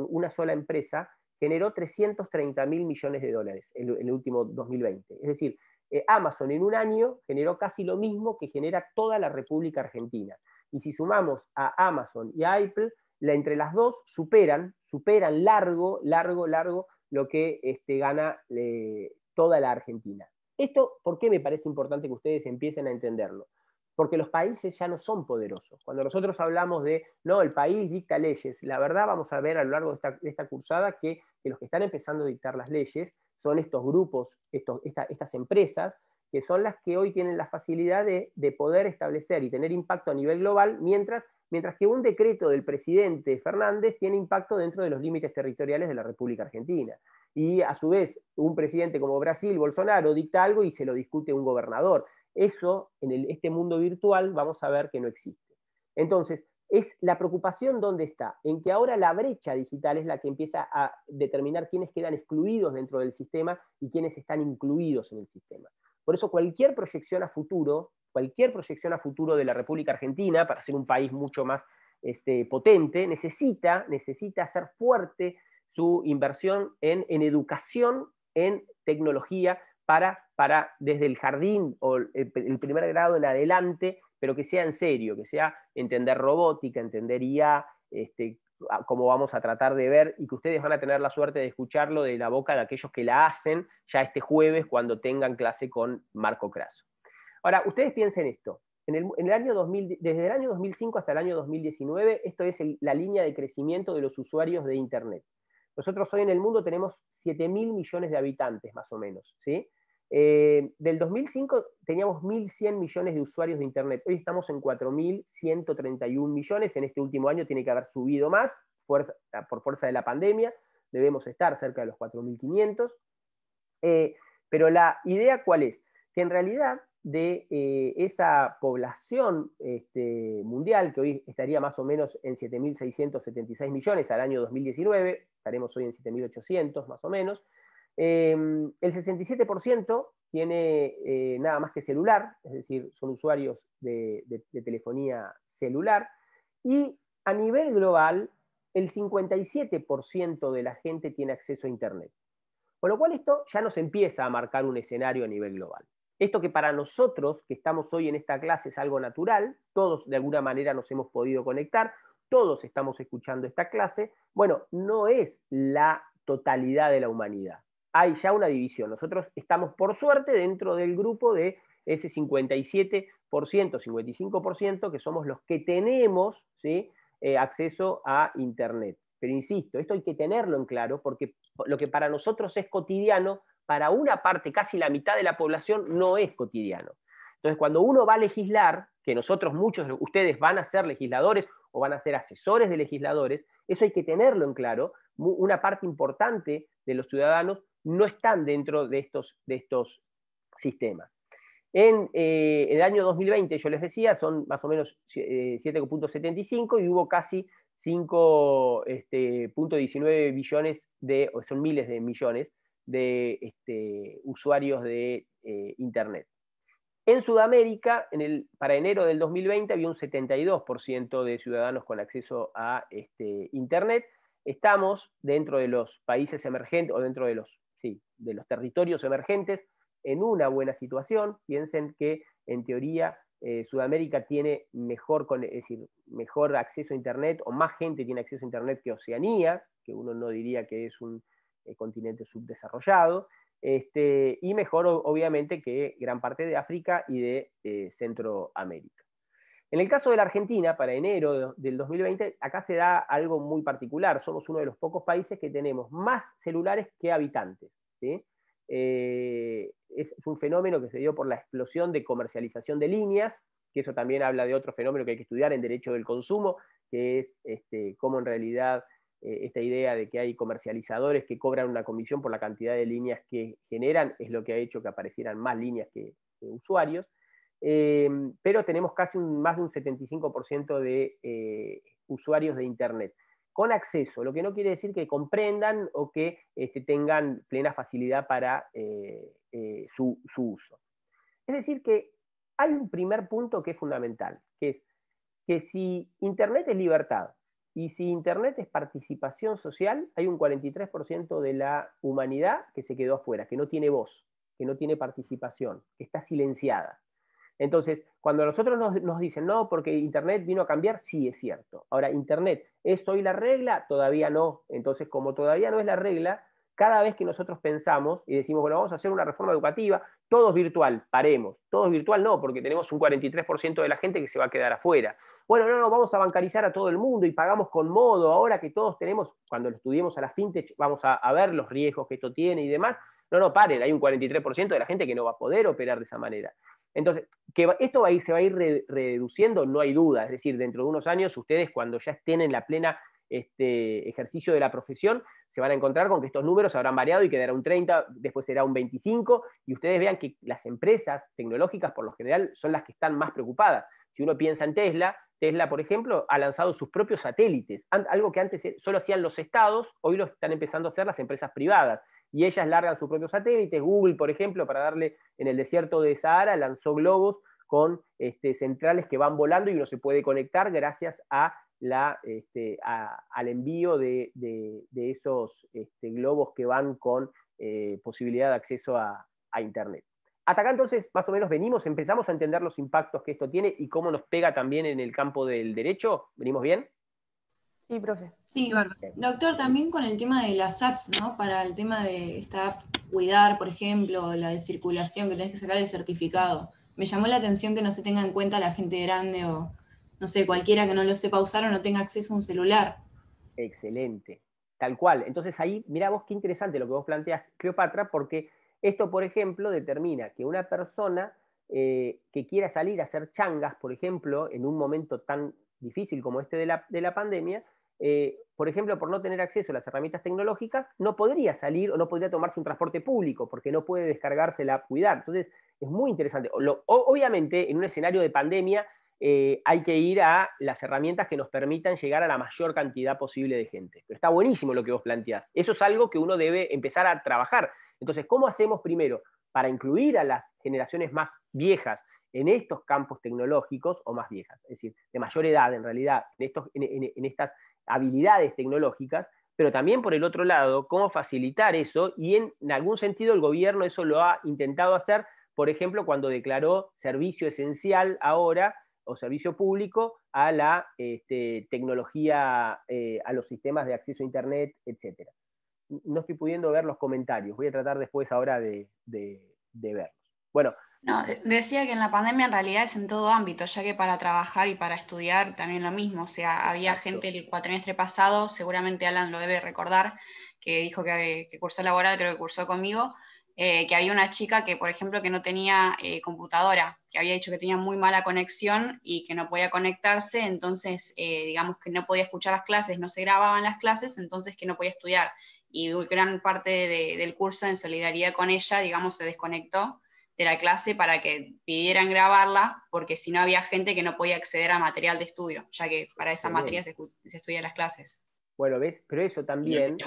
una sola empresa, generó 330.000 millones de dólares en el último 2020. Es decir, Amazon en un año generó casi lo mismo que genera toda la República Argentina. Y si sumamos a Amazon y a Apple, entre las dos superan largo lo que gana toda la Argentina. Esto, ¿por qué me parece importante que ustedes empiecen a entenderlo? Porque los países ya no son poderosos. Cuando nosotros hablamos de, no, el país dicta leyes, la verdad vamos a ver a lo largo de esta cursada que los que están empezando a dictar las leyes son estos grupos, estas empresas, que son las que hoy tienen la facilidad de poder establecer y tener impacto a nivel global, mientras que un decreto del presidente Fernández tiene impacto dentro de los límites territoriales de la República Argentina. Y a su vez, un presidente como Brasil, Bolsonaro, dicta algo y se lo discute un gobernador. Eso, en este mundo virtual, vamos a ver que no existe. Entonces, es la preocupación ¿dónde está? En que ahora la brecha digital es la que empieza a determinar quiénes quedan excluidos dentro del sistema y quiénes están incluidos en el sistema. Por eso cualquier proyección a futuro de la República Argentina, para ser un país mucho más potente, necesita hacer fuerte su inversión en educación, en tecnología, para desde el jardín o el primer grado en adelante, pero que sea en serio, que sea entender robótica, entender IA, como vamos a tratar de ver, y que ustedes van a tener la suerte de escucharlo de la boca de aquellos que la hacen ya este jueves cuando tengan clase con Marco Craso. Ahora, ustedes piensen esto. Desde el año 2005 hasta el año 2019, esto es la línea de crecimiento de los usuarios de Internet. Nosotros hoy en el mundo tenemos 7.000 millones de habitantes, más o menos, ¿sí? Del 2005 teníamos 1.100 millones de usuarios de Internet. Hoy estamos en 4.131 millones. En este último año tiene que haber subido más, por fuerza de la pandemia. Debemos estar cerca de los 4.500. Pero la idea, ¿cuál es? Que en realidad de esa población mundial, que hoy estaría más o menos en 7.676 millones al año 2019, estaremos hoy en 7.800 más o menos, el 67% tiene nada más que celular, es decir, son usuarios de telefonía celular, y a nivel global, el 57% de la gente tiene acceso a Internet. Con lo cual esto ya nos empieza a marcar un escenario a nivel global. Esto que para nosotros, que estamos hoy en esta clase, es algo natural, todos de alguna manera nos hemos podido conectar, todos estamos escuchando esta clase, bueno, no es la totalidad de la humanidad. Hay ya una división. Nosotros estamos, por suerte, dentro del grupo de ese 57%, 55%, que somos los que tenemos, ¿sí?, acceso a Internet. Pero insisto, esto hay que tenerlo en claro, porque lo que para nosotros es cotidiano, para una parte, casi la mitad de la población, no es cotidiano. Entonces, cuando uno va a legislar, que nosotros, muchos de ustedes van a ser legisladores o van a ser asesores de legisladores, eso hay que tenerlo en claro. Una parte importante de los ciudadanos no están dentro de estos sistemas. En el año 2020, yo les decía, son más o menos 7.75 y hubo casi 5.19 billones o son miles de millones de usuarios de Internet. En Sudamérica, para enero del 2020, había un 72% de ciudadanos con acceso a Internet. Estamos dentro de los países emergentes, o dentro de los territorios emergentes, en una buena situación. Piensen que, en teoría, Sudamérica tiene mejor acceso a Internet, o más gente tiene acceso a Internet que Oceanía, que uno no diría que es un continente subdesarrollado, y mejor, obviamente, que gran parte de África y de Centroamérica. En el caso de la Argentina, para enero del 2020, acá se da algo muy particular. Somos uno de los pocos países que tenemos más celulares que habitantes, ¿sí? Es un fenómeno que se dio por la explosión de comercialización de líneas, que eso también habla de otro fenómeno que hay que estudiar en derecho del consumo, que es cómo en realidad esta idea de que hay comercializadores que cobran una comisión por la cantidad de líneas que generan es lo que ha hecho que aparecieran más líneas que usuarios, pero tenemos casi más de un 75% de usuarios de Internet con acceso, lo que no quiere decir que comprendan o que tengan plena facilidad para su uso. Es decir, que hay un primer punto que es fundamental, que es que si Internet es libertad y si Internet es participación social, hay un 43% de la humanidad que se quedó afuera, que no tiene voz, que no tiene participación, que está silenciada. Entonces, cuando nosotros nos dicen, no, porque Internet vino a cambiar, sí, es cierto. Ahora, ¿Internet es hoy la regla? Todavía no. Entonces, como todavía no es la regla, cada vez que nosotros pensamos y decimos, bueno, vamos a hacer una reforma educativa, todo es virtual, paremos. Todo es virtual no, porque tenemos un 43% de la gente que se va a quedar afuera. Bueno, no, vamos a bancarizar a todo el mundo y pagamos con modo, ahora que todos tenemos, cuando lo estudiemos a la fintech, vamos a ver los riesgos que esto tiene y demás. No, paren, hay un 43% de la gente que no va a poder operar de esa manera. Entonces, que esto se va a ir reduciendo, no hay duda. Es decir, dentro de unos años, ustedes cuando ya estén en la plena ejercicio de la profesión, se van a encontrar con que estos números habrán variado y quedará un 30, después será un 25, y ustedes vean que las empresas tecnológicas, por lo general, son las que están más preocupadas. Si uno piensa en Tesla, por ejemplo, ha lanzado sus propios satélites, algo que antes solo hacían los estados, hoy lo están empezando a hacer las empresas privadas. Y ellas largan sus propios satélites. Google, por ejemplo, para darle en el desierto de Sahara, lanzó globos con centrales que van volando y uno se puede conectar gracias a al envío de esos globos que van con posibilidad de acceso a Internet. Hasta acá entonces, más o menos empezamos a entender los impactos que esto tiene y cómo nos pega también en el campo del derecho. ¿Venimos bien? Sí, profe. Sí, Bárbaro. doctor, también con el tema de las apps, ¿no? Para el tema de esta app, Cuidar, por ejemplo, la de circulación, que tenés que sacar el certificado. Me llamó la atención que no se tenga en cuenta la gente grande o, no sé, cualquiera que no lo sepa usar o no tenga acceso a un celular. Excelente, tal cual. Entonces ahí, mirá vos qué interesante lo que vos planteas, Cleopatra, porque esto, por ejemplo, determina que una persona que quiera salir a hacer changas, por ejemplo, en un momento tan difícil como este de la pandemia, por ejemplo, por no tener acceso a las herramientas tecnológicas, no podría salir o no podría tomarse un transporte público, porque no puede descargarse la app Cuidar. Entonces, es muy interesante. Obviamente, en un escenario de pandemia, hay que ir a las herramientas que nos permitan llegar a la mayor cantidad posible de gente. Pero está buenísimo lo que vos planteás. Eso es algo que uno debe empezar a trabajar. Entonces, ¿cómo hacemos primero para incluir a las generaciones más viejas en estos campos tecnológicos, o más viejas, es decir, de mayor edad en realidad, en estas habilidades tecnológicas, pero también por el otro lado, cómo facilitar eso, y en algún sentido el gobierno eso lo ha intentado hacer, por ejemplo, cuando declaró servicio esencial ahora, o servicio público, a la tecnología, a los sistemas de acceso a Internet, etc. No estoy pudiendo ver los comentarios, voy a tratar después ahora de verlos. Bueno. No, decía que en la pandemia en realidad es en todo ámbito, ya que para trabajar y para estudiar también lo mismo. O sea, Exacto. Había gente el cuatrimestre pasado, seguramente Alan lo debe recordar, que dijo que cursó laboral, creo que cursó conmigo, que había una chica que, por ejemplo, que no tenía computadora, que había dicho que tenía muy mala conexión y que no podía conectarse, entonces, digamos que no podía escuchar las clases, no se grababan las clases, entonces que no podía estudiar. Y gran parte del curso, en solidaridad con ella, digamos, se desconectó de la clase para que pidieran grabarla, porque si no había gente que no podía acceder a material de estudio, ya que para esa materia se estudian las clases. Bueno, ¿ves? Pero eso también,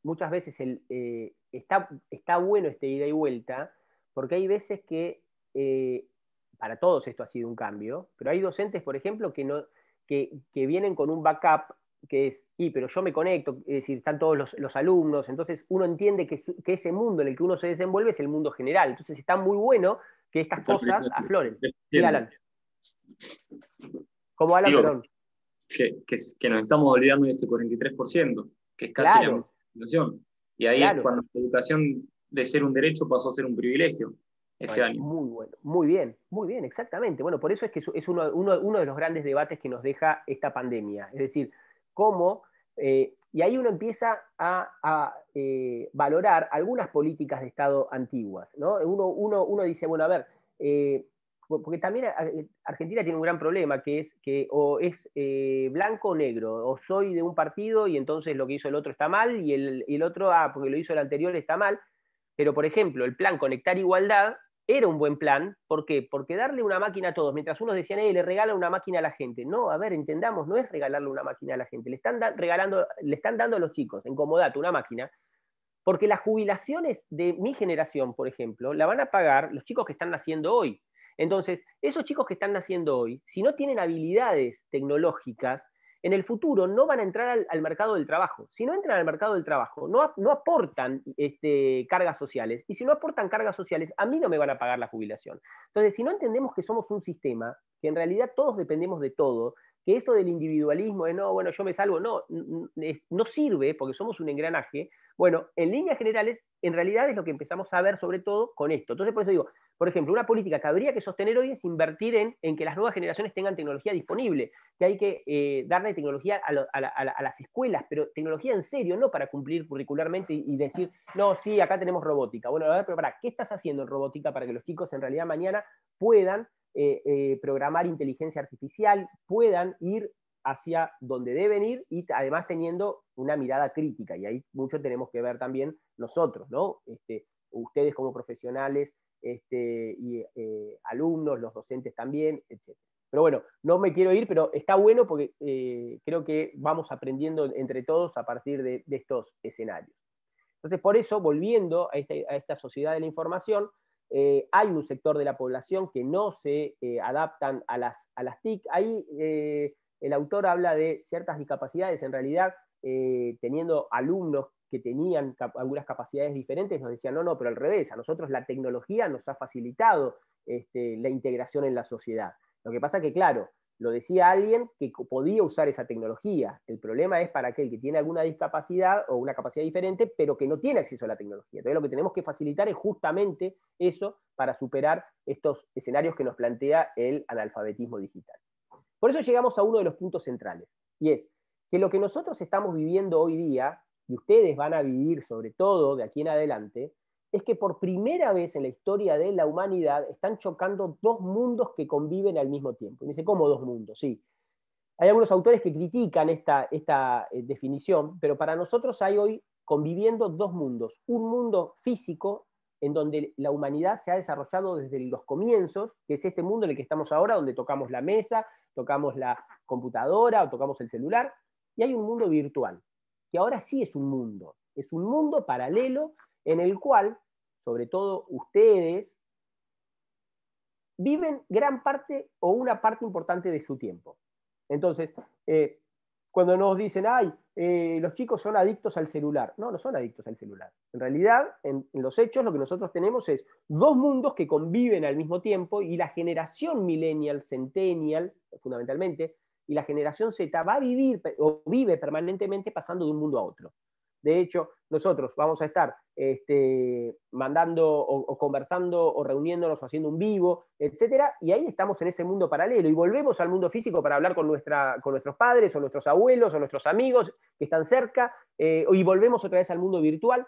muchas veces está bueno este ida y vuelta, porque hay veces que, para todos esto ha sido un cambio, pero hay docentes, por ejemplo, que vienen con un backup que es, pero yo me conecto, es decir, están todos los alumnos, entonces uno entiende que ese mundo en el que uno se desenvuelve es el mundo general, entonces está muy bueno que estas cosas afloren. Sí, Alan. ¿Cómo, Alan? Perdón. Que nos estamos olvidando de este 43%, que es casi la educación. Y ahí es cuando la educación, de ser un derecho, pasó a ser un privilegio este año. Muy bueno, muy bien, exactamente. Bueno, por eso es que es uno de los grandes debates que nos deja esta pandemia. Es decir, cómo, y ahí uno empieza a valorar algunas políticas de Estado antiguas, ¿no? Uno dice, bueno, a ver, porque también Argentina tiene un gran problema, que es que o es blanco o negro, o soy de un partido y entonces lo que hizo el otro está mal, y el otro, porque lo hizo el anterior está mal. Pero, por ejemplo, el plan Conectar Igualdad era un buen plan. ¿Por qué? Porque darle una máquina a todos, mientras unos decían, le regalan una máquina a la gente. No, a ver, entendamos, no es regalarle una máquina a la gente. Le están dando a los chicos, en comodato, una máquina, porque las jubilaciones de mi generación, por ejemplo, la van a pagar los chicos que están naciendo hoy. Entonces, esos chicos que están naciendo hoy, si no tienen habilidades tecnológicas, en el futuro no van a entrar al mercado del trabajo. Si no entran al mercado del trabajo, no aportan cargas sociales. Y si no aportan cargas sociales, a mí no me van a pagar la jubilación. Entonces, si no entendemos que somos un sistema, que en realidad todos dependemos de todo, que esto del individualismo de no, bueno, yo me salvo, no sirve porque somos un engranaje. Bueno, en líneas generales, en realidad es lo que empezamos a ver sobre todo con esto. Entonces, por eso digo, por ejemplo, una política que habría que sostener hoy es invertir en que las nuevas generaciones tengan tecnología disponible, que hay que darle tecnología a las escuelas, pero tecnología en serio, no para cumplir curricularmente y decir, no, sí, acá tenemos robótica. Bueno, a ver, pero ¿qué estás haciendo en robótica para que los chicos en realidad mañana puedan programar inteligencia artificial, puedan ir hacia donde deben ir y además teniendo una mirada crítica? Y ahí mucho tenemos que ver también nosotros, ¿no? Ustedes como profesionales, y alumnos, los docentes también, etc. Pero bueno, no me quiero ir, pero está bueno porque creo que vamos aprendiendo entre todos a partir de estos escenarios. Entonces, por eso, volviendo a esta sociedad de la información, hay un sector de la población que no se adaptan a las TIC. Ahí el autor habla de ciertas discapacidades. En realidad, teniendo alumnos que tenían algunas capacidades diferentes, nos decían, no, pero al revés, a nosotros la tecnología nos ha facilitado la integración en la sociedad. Lo que pasa que, claro, Lo decía alguien que podía usar esa tecnología. El problema es para aquel que tiene alguna discapacidad o una capacidad diferente, pero que no tiene acceso a la tecnología. Entonces lo que tenemos que facilitar es justamente eso para superar estos escenarios que nos plantea el analfabetismo digital. Por eso llegamos a uno de los puntos centrales, y es que lo que nosotros estamos viviendo hoy día, y ustedes van a vivir sobre todo de aquí en adelante, es que por primera vez en la historia de la humanidad están chocando dos mundos que conviven al mismo tiempo. Y dice, ¿cómo dos mundos? Sí. Hay algunos autores que critican esta definición, pero para nosotros hay hoy conviviendo dos mundos. Un mundo físico, en donde la humanidad se ha desarrollado desde los comienzos, que es este mundo en el que estamos ahora, donde tocamos la mesa, tocamos la computadora o tocamos el celular, y hay un mundo virtual, que ahora sí es un mundo paralelo en el cual, sobre todo ustedes, viven gran parte o una parte importante de su tiempo. Entonces, cuando nos dicen, ay, los chicos son adictos al celular. No, no son adictos al celular. En realidad, en los hechos, lo que nosotros tenemos es dos mundos que conviven al mismo tiempo, y la generación millennial, centennial, fundamentalmente, y la generación Z va a vivir o vive permanentemente pasando de un mundo a otro. De hecho, nosotros vamos a estar mandando o conversando o reuniéndonos o haciendo un vivo, etcétera, y ahí estamos en ese mundo paralelo y volvemos al mundo físico para hablar con nuestros padres o nuestros abuelos o nuestros amigos que están cerca, y volvemos otra vez al mundo virtual.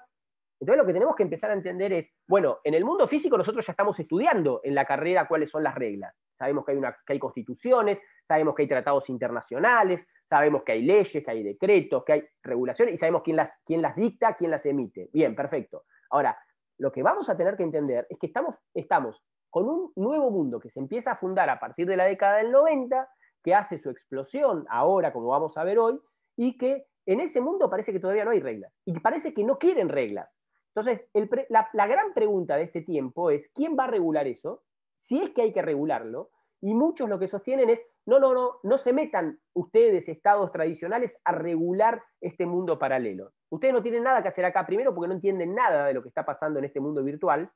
Entonces lo que tenemos que empezar a entender es, bueno, en el mundo físico nosotros ya estamos estudiando en la carrera cuáles son las reglas. Sabemos que hay constituciones, sabemos que hay tratados internacionales, sabemos que hay leyes, que hay decretos, que hay regulaciones, y sabemos quién las dicta, quién las emite. Bien, perfecto. Ahora, lo que vamos a tener que entender es que estamos con un nuevo mundo que se empieza a fundar a partir de la década del 90, que hace su explosión ahora, como vamos a ver hoy, y que en ese mundo parece que todavía no hay reglas, y parece que no quieren reglas. Entonces, la gran pregunta de este tiempo es, ¿quién va a regular eso? Si es que hay que regularlo, y muchos lo que sostienen es, no se metan ustedes, estados tradicionales, a regular este mundo paralelo. Ustedes no tienen nada que hacer acá, primero porque no entienden nada de lo que está pasando en este mundo virtual,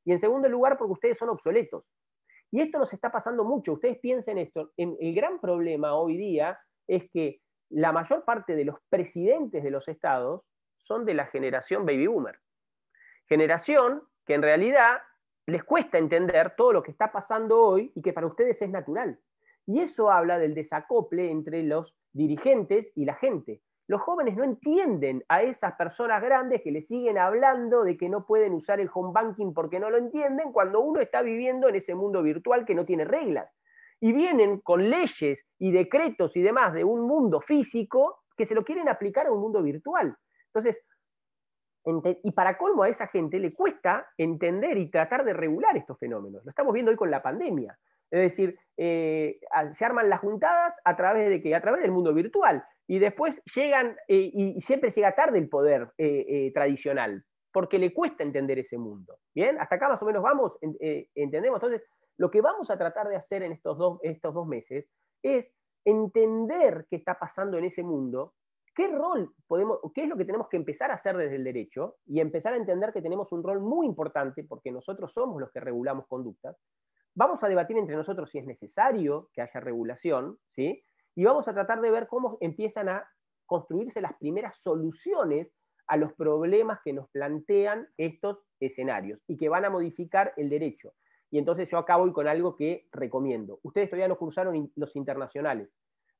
y en segundo lugar porque ustedes son obsoletos. Y esto nos está pasando mucho, ustedes piensen esto, el gran problema hoy día es que la mayor parte de los presidentes de los estados son de la generación baby boomer. Generación que en realidad les cuesta entender todo lo que está pasando hoy y que para ustedes es natural. Y eso habla del desacople entre los dirigentes y la gente. Los jóvenes no entienden a esas personas grandes que les siguen hablando de que no pueden usar el home banking porque no lo entienden, cuando uno está viviendo en ese mundo virtual que no tiene reglas. Y vienen con leyes y decretos y demás de un mundo físico que se lo quieren aplicar a un mundo virtual. Entonces, y para colmo a esa gente le cuesta entender y tratar de regular estos fenómenos. Lo estamos viendo hoy con la pandemia. Es decir, se arman las juntadas a través del mundo virtual. Y después llegan, y siempre llega tarde el poder tradicional, porque le cuesta entender ese mundo. ¿Bien? Hasta acá más o menos vamos, entendemos. Entonces, lo que vamos a tratar de hacer en estos dos meses es entender qué está pasando en ese mundo. ¿Qué es lo que tenemos que empezar a hacer desde el derecho? Y empezar a entender que tenemos un rol muy importante, porque nosotros somos los que regulamos conductas. Vamos a debatir entre nosotros si es necesario que haya regulación, ¿sí? Y vamos a tratar de ver cómo empiezan a construirse las primeras soluciones a los problemas que nos plantean estos escenarios y que van a modificar el derecho. Y entonces yo acá voy con algo que recomiendo. Ustedes todavía no cursaron los internacionales.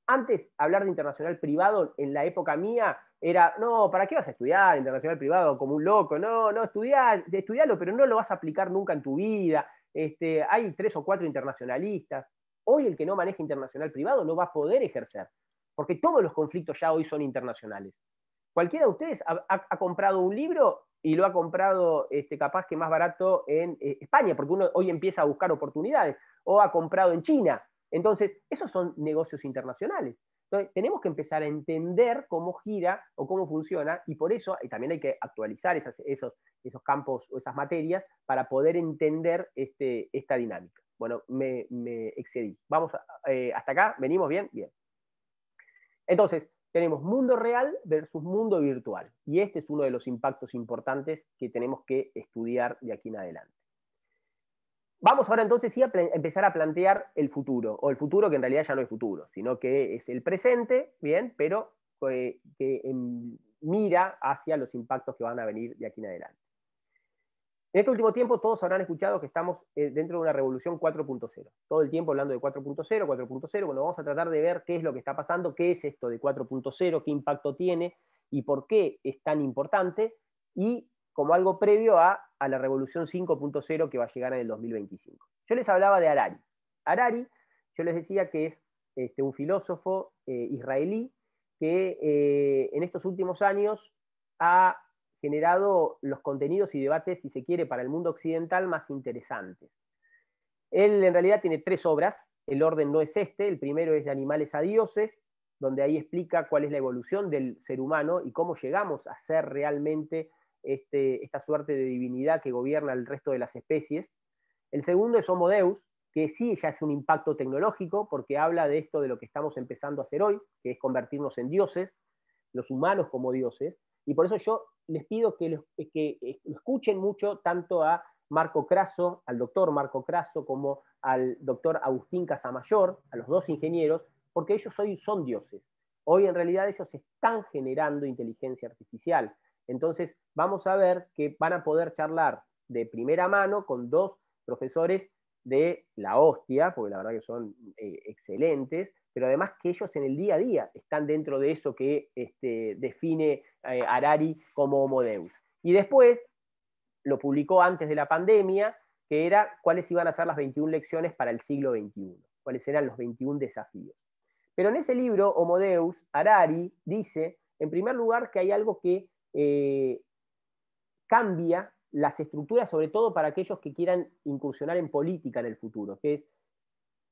Antes, hablar de internacional privado, en la época mía, era, no, ¿para qué vas a estudiar internacional privado como un loco? No, estudialo, pero no lo vas a aplicar nunca en tu vida. Hay 3 o 4 internacionalistas. Hoy el que no maneja internacional privado no va a poder ejercer, porque todos los conflictos ya hoy son internacionales. Cualquiera de ustedes ha comprado un libro y lo ha comprado capaz que más barato en España, porque uno hoy empieza a buscar oportunidades, o ha comprado en China. Entonces, esos son negocios internacionales. Entonces, tenemos que empezar a entender cómo gira o cómo funciona, y por eso también hay que actualizar esos campos o esas materias para poder entender esta dinámica. Bueno, me excedí. Vamos hasta acá, ¿venimos bien? Bien. Entonces, tenemos mundo real versus mundo virtual. Y este es uno de los impactos importantes que tenemos que estudiar de aquí en adelante. Vamos ahora entonces sí a empezar a plantear el futuro, o el futuro que en realidad ya no es futuro, sino que es el presente, bien, pero que mira hacia los impactos que van a venir de aquí en adelante. En este último tiempo todos habrán escuchado que estamos dentro de una revolución 4.0. Todo el tiempo hablando de 4.0, 4.0. Bueno, vamos a tratar de ver qué es lo que está pasando, qué es esto de 4.0, qué impacto tiene y por qué es tan importante, y como algo previo a la revolución 5.0 que va a llegar en el 2025. Yo les hablaba de Harari. Harari, yo les decía que es un filósofo israelí que en estos últimos años ha generado los contenidos y debates, si se quiere, para el mundo occidental más interesantes. Él en realidad tiene 3 obras, el orden no es este, el primero es De animales a dioses, donde ahí explica cuál es la evolución del ser humano y cómo llegamos a ser realmente esta suerte de divinidad que gobierna el resto de las especies. El segundo es Homo Deus, que sí ya es un impacto tecnológico, porque habla de esto de lo que estamos empezando a hacer hoy, que es convertirnos en dioses, los humanos como dioses, y por eso yo les pido que lo escuchen mucho tanto a Marco Craso, al doctor Marco Craso, como al doctor Agustín Casamayor, a los 2 ingenieros, porque ellos hoy son dioses. Hoy en realidad ellos están generando inteligencia artificial. Entonces vamos a ver que van a poder charlar de primera mano con 2 profesores de la hostia, porque la verdad que son excelentes, pero además que ellos en el día a día están dentro de eso que define Harari como Homo Deus. Y después lo publicó antes de la pandemia, que era cuáles iban a ser las 21 lecciones para el siglo XXI, cuáles eran los 21 desafíos. Pero en ese libro, Homo Deus, Harari dice, en primer lugar, que hay algo que cambia las estructuras, sobre todo para aquellos que quieran incursionar en política en el futuro, que es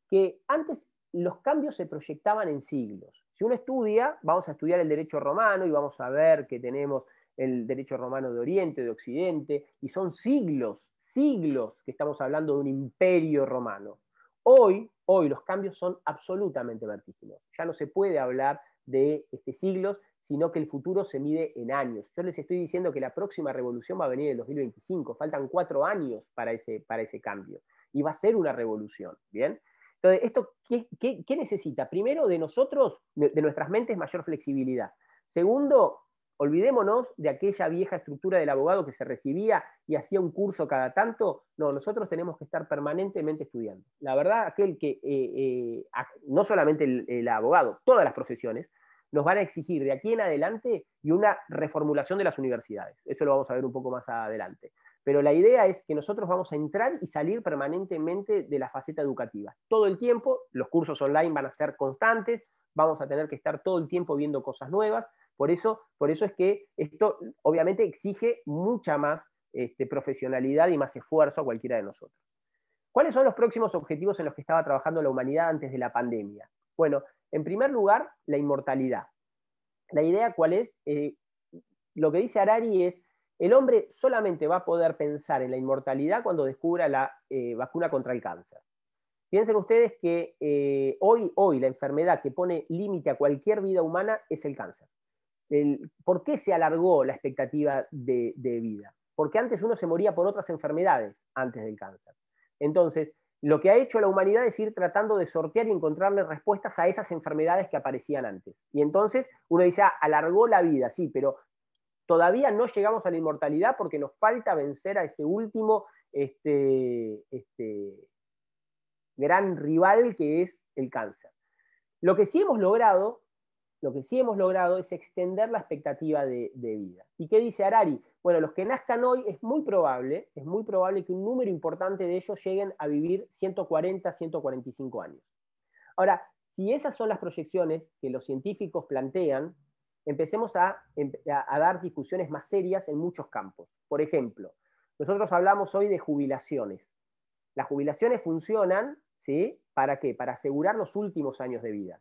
que antes los cambios se proyectaban en siglos. Si uno estudia, vamos a estudiar el derecho romano y vamos a ver que tenemos el derecho romano de Oriente, de Occidente, y son siglos que estamos hablando de un imperio romano. Hoy los cambios son absolutamente vertiginosos. Ya no se puede hablar de siglos, sino que el futuro se mide en años. Yo les estoy diciendo que la próxima revolución va a venir en el 2025, faltan 4 años para ese cambio, y va a ser una revolución, ¿bien? Entonces, ¿esto qué necesita? Primero, de nosotros, de nuestras mentes, mayor flexibilidad. Segundo, olvidémonos de aquella vieja estructura del abogado que se recibía y hacía un curso cada tanto. No, nosotros tenemos que estar permanentemente estudiando. La verdad, aquel que, no solamente el abogado, todas las profesiones, nos van a exigir de aquí en adelante y una reformulación de las universidades. Eso lo vamos a ver un poco más adelante. Pero la idea es que nosotros vamos a entrar y salir permanentemente de la faceta educativa. Todo el tiempo, los cursos online van a ser constantes, vamos a tener que estar todo el tiempo viendo cosas nuevas. Por eso es que esto obviamente exige mucha más profesionalidad y más esfuerzo a cualquiera de nosotros. ¿Cuáles son los próximos objetivos en los que estaba trabajando la humanidad antes de la pandemia? Bueno, en primer lugar, la inmortalidad. La idea, ¿cuál es? Lo que dice Harari es, el hombre solamente va a poder pensar en la inmortalidad cuando descubra la vacuna contra el cáncer. Piensen ustedes que hoy la enfermedad que pone límite a cualquier vida humana es el cáncer. ¿Por qué se alargó la expectativa de vida? Porque antes uno se moría por otras enfermedades antes del cáncer. Entonces, lo que ha hecho la humanidad es ir tratando de sortear y encontrarle respuestas a esas enfermedades que aparecían antes. Y entonces uno dice, alargó la vida, sí, pero todavía no llegamos a la inmortalidad porque nos falta vencer a ese último gran rival que es el cáncer. Lo que sí hemos logrado es extender la expectativa de vida. ¿Y qué dice Harari? Bueno, los que nazcan hoy es muy probable que un número importante de ellos lleguen a vivir 140, 145 años. Ahora, si esas son las proyecciones que los científicos plantean, empecemos a dar discusiones más serias en muchos campos. Por ejemplo, nosotros hablamos hoy de jubilaciones. Las jubilaciones funcionan, ¿sí? ¿Para qué? Para asegurar los últimos años de vida.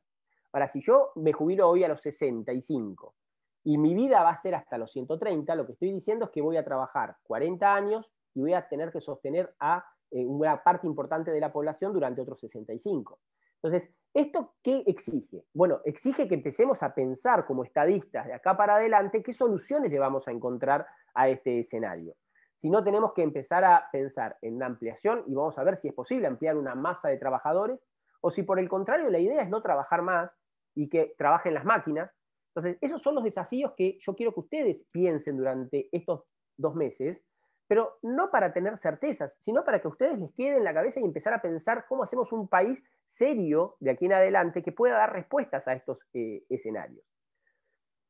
Ahora, si yo me jubilo hoy a los 65 y mi vida va a ser hasta los 130, lo que estoy diciendo es que voy a trabajar 40 años y voy a tener que sostener a una parte importante de la población durante otros 65. Entonces, ¿esto qué exige? Bueno, exige que empecemos a pensar como estadistas de acá para adelante qué soluciones le vamos a encontrar a este escenario. sino tenemos que empezar a pensar en una ampliación y vamos a ver si es posible ampliar una masa de trabajadores, o si por el contrario la idea es no trabajar más y que trabajen las máquinas. Entonces, esos son los desafíos que yo quiero que ustedes piensen durante estos 2 meses, pero no para tener certezas, sino para que a ustedes les quede en la cabeza y empezar a pensar cómo hacemos un país serio de aquí en adelante que pueda dar respuestas a estos escenarios.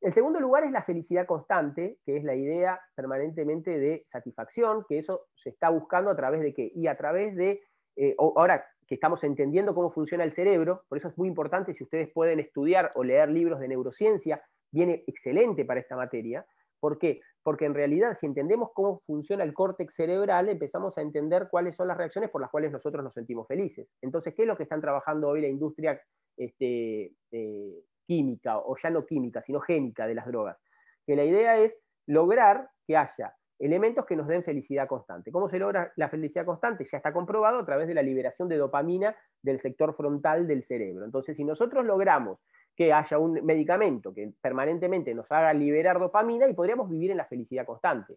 El segundo lugar es la felicidad constante, que es la idea permanentemente de satisfacción, que eso se está buscando a través de qué, y a través de, ahora que estamos entendiendo cómo funciona el cerebro, por eso es muy importante, si ustedes pueden estudiar o leer libros de neurociencia, viene excelente para esta materia. ¿Por qué? Porque en realidad, si entendemos cómo funciona el córtex cerebral, empezamos a entender cuáles son las reacciones por las cuales nosotros nos sentimos felices. Entonces, ¿qué es lo que están trabajando hoy la industria química, o ya no química, sino génica de las drogas? Que la idea es lograr que haya elementos que nos den felicidad constante. ¿Cómo se logra la felicidad constante? Ya está comprobado a través de la liberación de dopamina del sector frontal del cerebro. Entonces, si nosotros logramos que haya un medicamento que permanentemente nos haga liberar dopamina, y podríamos vivir en la felicidad constante.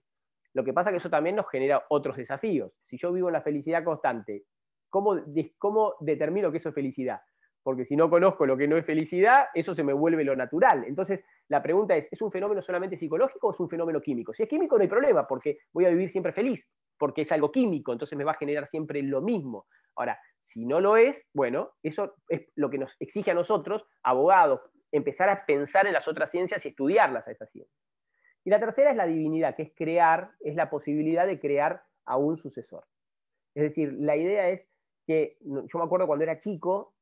Lo que pasa es que eso también nos genera otros desafíos. Si yo vivo en la felicidad constante, ¿cómo determino que eso es felicidad? Porque si no conozco lo que no es felicidad, eso se me vuelve lo natural. Entonces, la pregunta ¿es un fenómeno solamente psicológico o es un fenómeno químico? Si es químico no hay problema, porque voy a vivir siempre feliz, porque es algo químico, entonces me va a generar siempre lo mismo. Ahora, si no lo es, bueno, eso es lo que nos exige a nosotros, abogados, empezar a pensar en las otras ciencias y estudiarlas a esas ciencias. Y la tercera es la divinidad, que es crear, es la posibilidad de crear a un sucesor. Es decir, la idea es que, yo me acuerdo cuando era chico,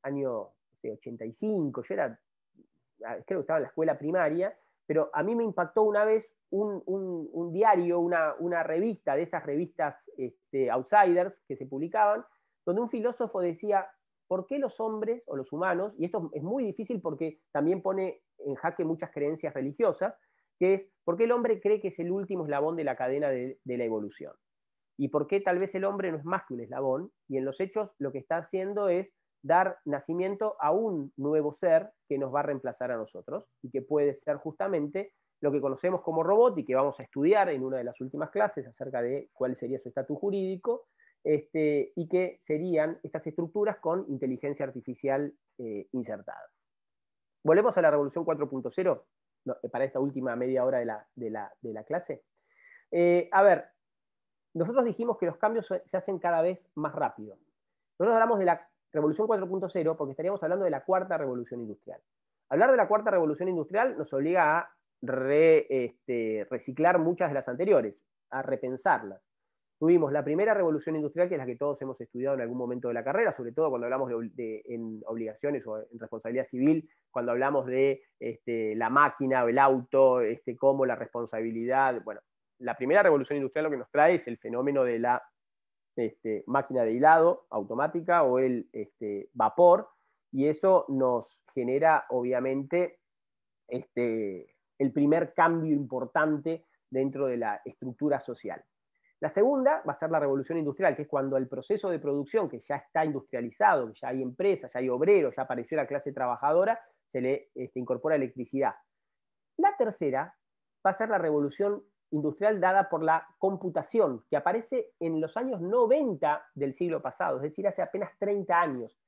año 85, yo creo que estaba en la escuela primaria, pero a mí me impactó una vez un diario, una revista, de esas revistas outsiders que se publicaban, donde un filósofo decía, ¿por qué los hombres o los humanos, y esto es muy difícil porque también pone en jaque muchas creencias religiosas, que es, ¿por qué el hombre cree que es el último eslabón de la cadena de la evolución? Y por qué tal vez el hombre no es más que un eslabón, y en los hechos lo que está haciendo es dar nacimiento a un nuevo ser que nos va a reemplazar a nosotros, y que puede ser justamente lo que conocemos como robot, y que vamos a estudiar en una de las últimas clases acerca de cuál sería su estatus jurídico, y que serían estas estructuras con inteligencia artificial insertada. Volvemos a la revolución 4.0, para esta última media hora de la clase. A ver, nosotros dijimos que los cambios se hacen cada vez más rápido. Nosotros hablamos de la revolución 4.0 porque estaríamos hablando de la cuarta revolución industrial. Hablar de la cuarta revolución industrial nos obliga a reciclar muchas de las anteriores, a repensarlas. Tuvimos la primera revolución industrial, que es la que todos hemos estudiado en algún momento de la carrera, sobre todo cuando hablamos en obligaciones o en responsabilidad civil, cuando hablamos de la máquina o el auto, como la responsabilidad. Bueno, la primera revolución industrial lo que nos trae es el fenómeno de la máquina de hilado automática o el vapor, y eso nos genera obviamente el primer cambio importante dentro de la estructura social. La segunda va a ser la revolución industrial, que es cuando el proceso de producción, que ya está industrializado, que ya hay empresas, ya hay obreros, ya apareció la clase trabajadora, se le incorpora electricidad. La tercera va a ser la revolución industrial dada por la computación, que aparece en los años 90 del siglo pasado, es decir, hace apenas 30 años.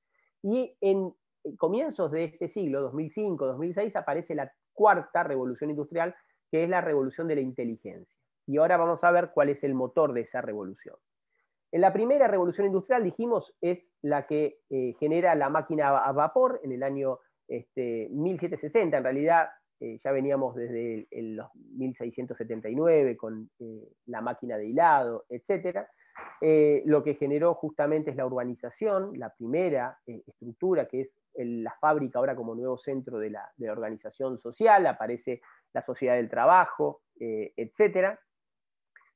Y en comienzos de este siglo, 2005, 2006, aparece la cuarta revolución industrial, que es la revolución de la inteligencia. Y ahora vamos a ver cuál es el motor de esa revolución. En la primera revolución industrial, dijimos, es la que genera la máquina a vapor en el año 1760. En realidad, ya veníamos desde los 1679 con la máquina de hilado, etc. Lo que generó justamente es la urbanización, la primera estructura, que es la fábrica ahora como nuevo centro de la organización social, aparece la sociedad del trabajo, etc.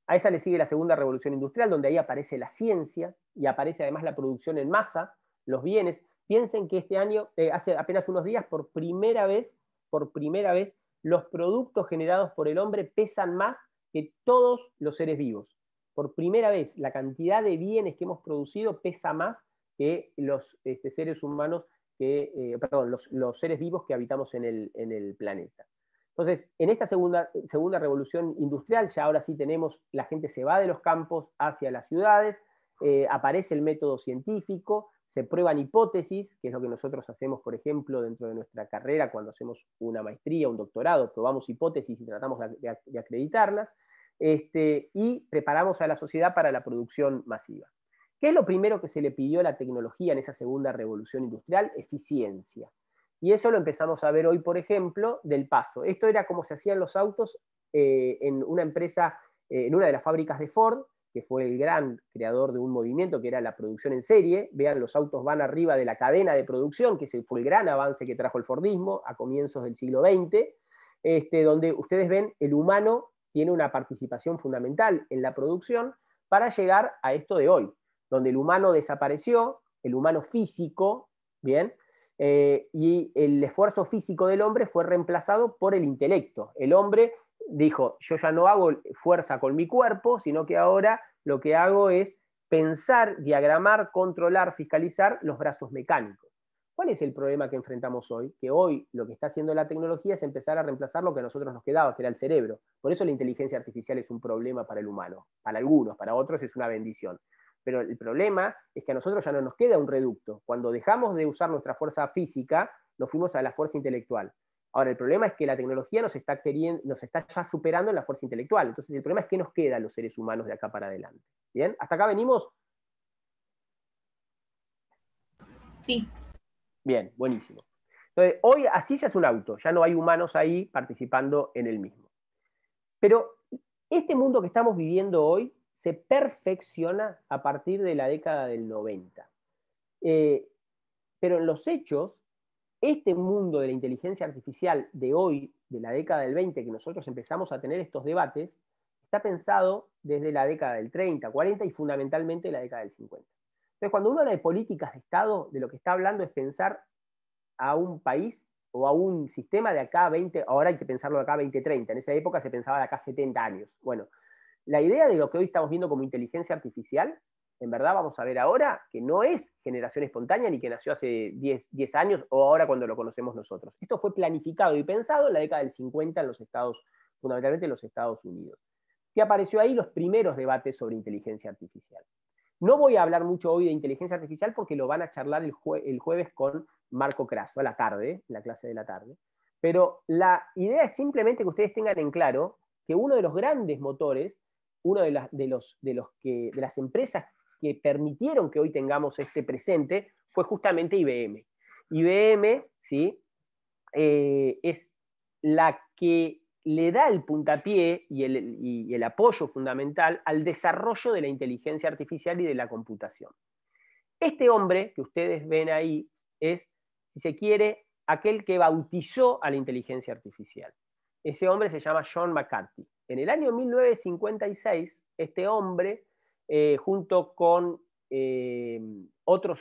A esa le sigue la segunda revolución industrial, donde ahí aparece la ciencia y aparece además la producción en masa, los bienes. Piensen que este año, hace apenas unos días, por primera vez, los productos generados por el hombre pesan más que todos los seres vivos. Por primera vez, la cantidad de bienes que hemos producido pesa más que los seres humanos, los seres vivos que habitamos en el planeta. Entonces, en esta segunda revolución industrial, ya ahora sí tenemos, la gente se va de los campos hacia las ciudades, aparece el método científico, se prueban hipótesis, que es lo que nosotros hacemos, por ejemplo, dentro de nuestra carrera, cuando hacemos una maestría, un doctorado, probamos hipótesis y tratamos de acreditarlas, y preparamos a la sociedad para la producción masiva. ¿Qué es lo primero que se le pidió a la tecnología en esa segunda revolución industrial? Eficiencia. Y eso lo empezamos a ver hoy, por ejemplo, del paso. Esto era como se hacían los autos en una empresa, en una de las fábricas de Ford, que fue el gran creador de un movimiento que era la producción en serie. Vean, los autos van arriba de la cadena de producción, que fue el gran avance que trajo el Fordismo a comienzos del siglo XX, donde ustedes ven el humano tiene una participación fundamental en la producción para llegar a esto de hoy, donde el humano desapareció, el humano físico, ¿bien? Y el esfuerzo físico del hombre fue reemplazado por el intelecto. El hombre dijo, yo ya no hago fuerza con mi cuerpo, sino que ahora lo que hago es pensar, diagramar, controlar, fiscalizar los brazos mecánicos. ¿Cuál es el problema que enfrentamos hoy? Que hoy lo que está haciendo la tecnología es empezar a reemplazar lo que a nosotros nos quedaba, que era el cerebro. Por eso la inteligencia artificial es un problema para el humano. Para algunos, para otros es una bendición. Pero el problema es que a nosotros ya no nos queda un reducto. Cuando dejamos de usar nuestra fuerza física, nos fuimos a la fuerza intelectual. Ahora, el problema es que la tecnología nos está ya superando en la fuerza intelectual. Entonces, el problema es qué nos queda a los seres humanos de acá para adelante. ¿Bien? ¿Hasta acá venimos? Sí. Bien, buenísimo. Entonces, hoy así se hace un auto. Ya no hay humanos ahí participando en el mismo. Pero este mundo que estamos viviendo hoy se perfecciona a partir de la década del 90. Pero en los hechos, este mundo de la inteligencia artificial de hoy, de la década del 20, que nosotros empezamos a tener estos debates, está pensado desde la década del 30, 40 y fundamentalmente la década del 50. Entonces, cuando uno habla de políticas de Estado, de lo que está hablando es pensar a un país o a un sistema de acá a 20, ahora hay que pensarlo de acá a 2030, en esa época se pensaba de acá a 70 años. Bueno, la idea de lo que hoy estamos viendo como inteligencia artificial, en verdad vamos a ver ahora que no es generación espontánea ni que nació hace 10 años o ahora cuando lo conocemos nosotros. Esto fue planificado y pensado en la década del 50 en los Estados, fundamentalmente en los Estados Unidos. Que apareció ahí los primeros debates sobre inteligencia artificial. No voy a hablar mucho hoy de inteligencia artificial porque lo van a charlar el jueves con Marco Craso a la tarde, en la clase de la tarde. Pero la idea es simplemente que ustedes tengan en claro que uno de los grandes motores, una de las empresas que permitieron que hoy tengamos este presente fue justamente IBM. IBM, ¿sí? Es la que le da el puntapié y el apoyo fundamental al desarrollo de la inteligencia artificial y de la computación. Este hombre que ustedes ven ahí es, si se quiere, aquel que bautizó a la inteligencia artificial. Ese hombre se llama John McCarthy. En el año 1956, este hombre, junto con otros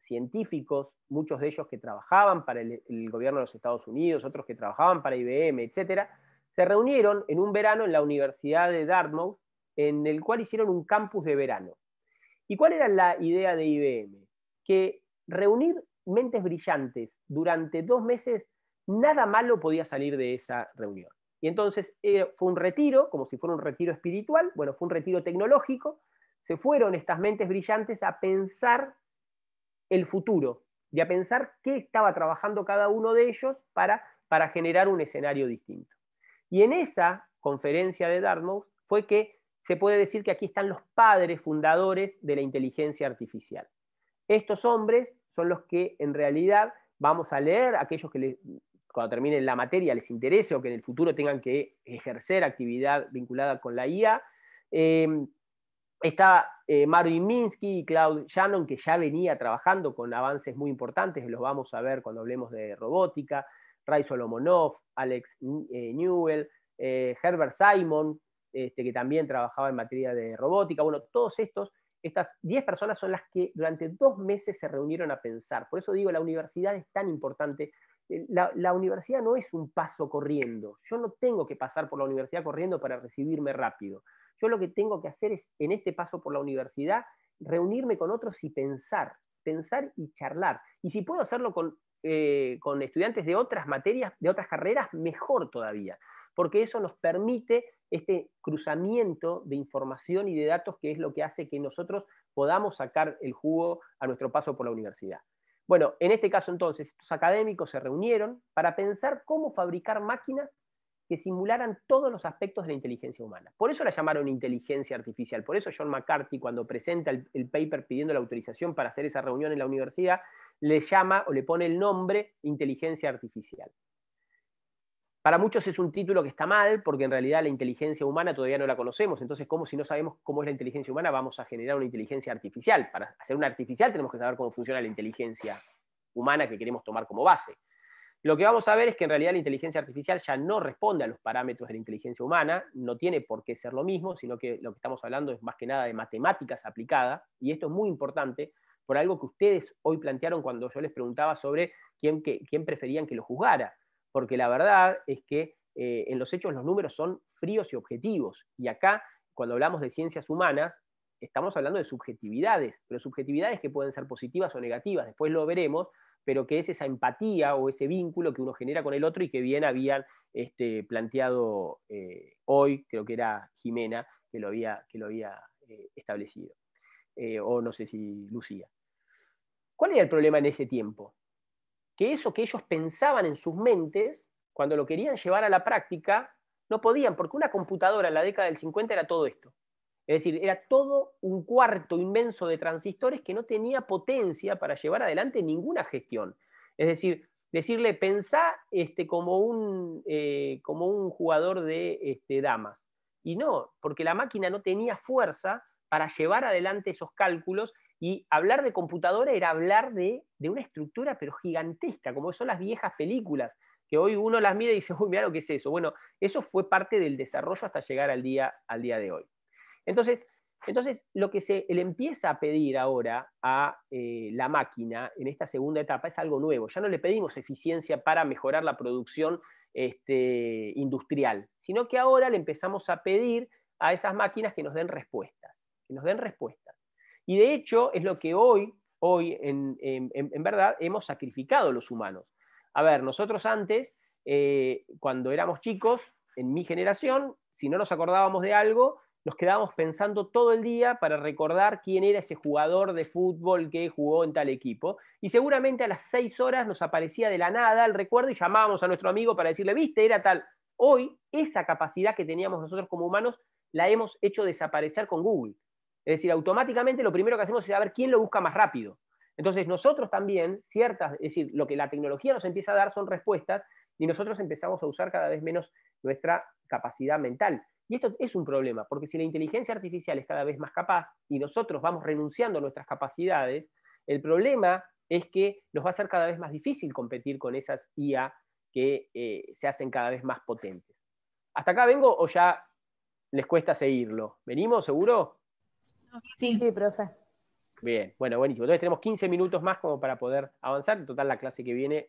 científicos, muchos de ellos que trabajaban para el gobierno de los Estados Unidos, otros que trabajaban para IBM, etc., se reunieron en un verano en la Universidad de Dartmouth, en el cual hicieron un campus de verano. ¿Y cuál era la idea de IBM? Que reunir mentes brillantes durante 2 meses, nada malo podía salir de esa reunión. Y entonces fue un retiro, como si fuera un retiro espiritual, bueno, fue un retiro tecnológico, se fueron estas mentes brillantes a pensar el futuro, y a pensar qué estaba trabajando cada uno de ellos para generar un escenario distinto. Y en esa conferencia de Dartmouth fue que se puede decir que aquí están los padres fundadores de la inteligencia artificial. Estos hombres son los que en realidad vamos a leer, aquellos que cuando terminen la materia les interese o que en el futuro tengan que ejercer actividad vinculada con la IA. Está Marvin Minsky y Claude Shannon, que ya venía trabajando con avances muy importantes, los vamos a ver cuando hablemos de robótica, Ray Solomonov, Alex Newell, Herbert Simon, que también trabajaba en materia de robótica. Bueno, todos estas 10 personas son las que durante 2 meses se reunieron a pensar. Por eso digo, la universidad es tan importante. La universidad no es un paso corriendo. Yo no tengo que pasar por la universidad corriendo para recibirme rápido. Yo lo que tengo que hacer es, en este paso por la universidad, reunirme con otros y pensar y charlar. Y si puedo hacerlo con con estudiantes de otras materias, de otras carreras, mejor todavía, porque eso nos permite este cruzamiento de información y de datos, que es lo que hace que nosotros podamos sacar el jugo a nuestro paso por la universidad. Bueno, en este caso entonces, estos académicos se reunieron para pensar cómo fabricar máquinas que simularan todos los aspectos de la inteligencia humana. Por eso la llamaron inteligencia artificial. Por eso John McCarthy, cuando presenta el paper pidiendo la autorización para hacer esa reunión en la universidad, le llama o le pone el nombre inteligencia artificial. Para muchos es un título que está mal, porque en realidad la inteligencia humana todavía no la conocemos. Entonces, ¿cómo, si no sabemos cómo es la inteligencia humana, vamos a generar una inteligencia artificial? Para hacer una artificial tenemos que saber cómo funciona la inteligencia humana que queremos tomar como base. Lo que vamos a ver es que en realidad la inteligencia artificial ya no responde a los parámetros de la inteligencia humana, no tiene por qué ser lo mismo, sino que lo que estamos hablando es más que nada de matemáticas aplicadas, y esto es muy importante por algo que ustedes hoy plantearon cuando yo les preguntaba sobre quién preferían que lo juzgara. Porque la verdad es que en los hechos los números son fríos y objetivos. Y acá, cuando hablamos de ciencias humanas, estamos hablando de subjetividades, pero subjetividades que pueden ser positivas o negativas, después lo veremos, pero que es esa empatía o ese vínculo que uno genera con el otro y que bien habían planteado hoy, creo que era Jimena, que lo había establecido. O no sé si Lucía. ¿Cuál era el problema en ese tiempo? Que eso que ellos pensaban en sus mentes, cuando lo querían llevar a la práctica, no podían, porque una computadora en la década del 50 era todo esto. Es decir, era todo un cuarto inmenso de transistores que no tenía potencia para llevar adelante ninguna gestión. Es decir, decirle, pensá como un jugador de damas. Y no, porque la máquina no tenía fuerza para llevar adelante esos cálculos. Y hablar de computadora era hablar de una estructura pero gigantesca, como son las viejas películas, que hoy uno las mira y dice, uy, mira lo que es eso. Bueno, eso fue parte del desarrollo hasta llegar al día de hoy. Entonces lo que se le empieza a pedir ahora a la máquina en esta segunda etapa es algo nuevo. Ya no le pedimos eficiencia para mejorar la producción industrial, sino que ahora le empezamos a pedir a esas máquinas que nos den respuestas, Y de hecho es lo que hoy en verdad hemos sacrificado los humanos. A ver, nosotros antes, cuando éramos chicos, en mi generación, si no nos acordábamos de algo, nos quedábamos pensando todo el día para recordar quién era ese jugador de fútbol que jugó en tal equipo. Y seguramente a las 6 horas nos aparecía de la nada el recuerdo y llamábamos a nuestro amigo para decirle, viste, era tal. Hoy, esa capacidad que teníamos nosotros como humanos la hemos hecho desaparecer con Google. Es decir, automáticamente lo primero que hacemos es saber quién lo busca más rápido. Entonces nosotros también, es decir, lo que la tecnología nos empieza a dar son respuestas y nosotros empezamos a usar cada vez menos nuestra capacidad mental. Y esto es un problema, porque si la inteligencia artificial es cada vez más capaz y nosotros vamos renunciando a nuestras capacidades, el problema es que nos va a ser cada vez más difícil competir con esas IA que se hacen cada vez más potentes. ¿Hasta acá vengo o ya les cuesta seguirlo? ¿Venimos, seguro? Sí, profe. Bien, bueno, buenísimo. Entonces tenemos 15 minutos más como para poder avanzar. En total, la clase que viene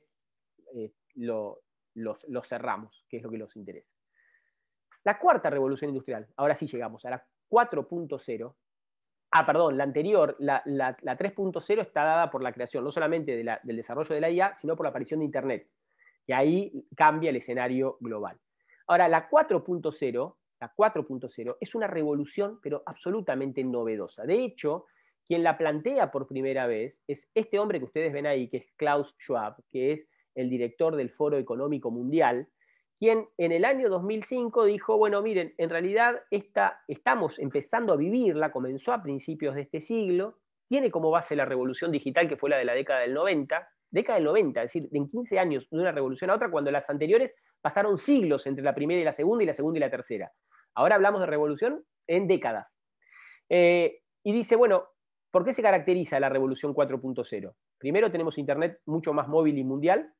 lo cerramos, que es lo que nos interesa. La cuarta revolución industrial, ahora sí llegamos a la 4.0. Perdón, la anterior, la 3.0 está dada por la creación no solamente del desarrollo de la IA, sino por la aparición de Internet. Y ahí cambia el escenario global. Ahora, la 4.0 es una revolución, pero absolutamente novedosa. De hecho, quien la plantea por primera vez es este hombre que ustedes ven ahí, que es Klaus Schwab, que es el director del Foro Económico Mundial, quien en el año 2005 dijo, bueno, miren, en realidad estamos empezando a vivirla, comenzó a principios de este siglo, tiene como base la revolución digital que fue la de la década del 90, es decir, en 15 años de una revolución a otra, cuando las anteriores pasaron siglos entre la primera y la segunda y la tercera. Ahora hablamos de revolución en décadas. Y dice, bueno, ¿por qué se caracteriza la revolución 4.0? Primero tenemos Internet mucho más móvil y mundial.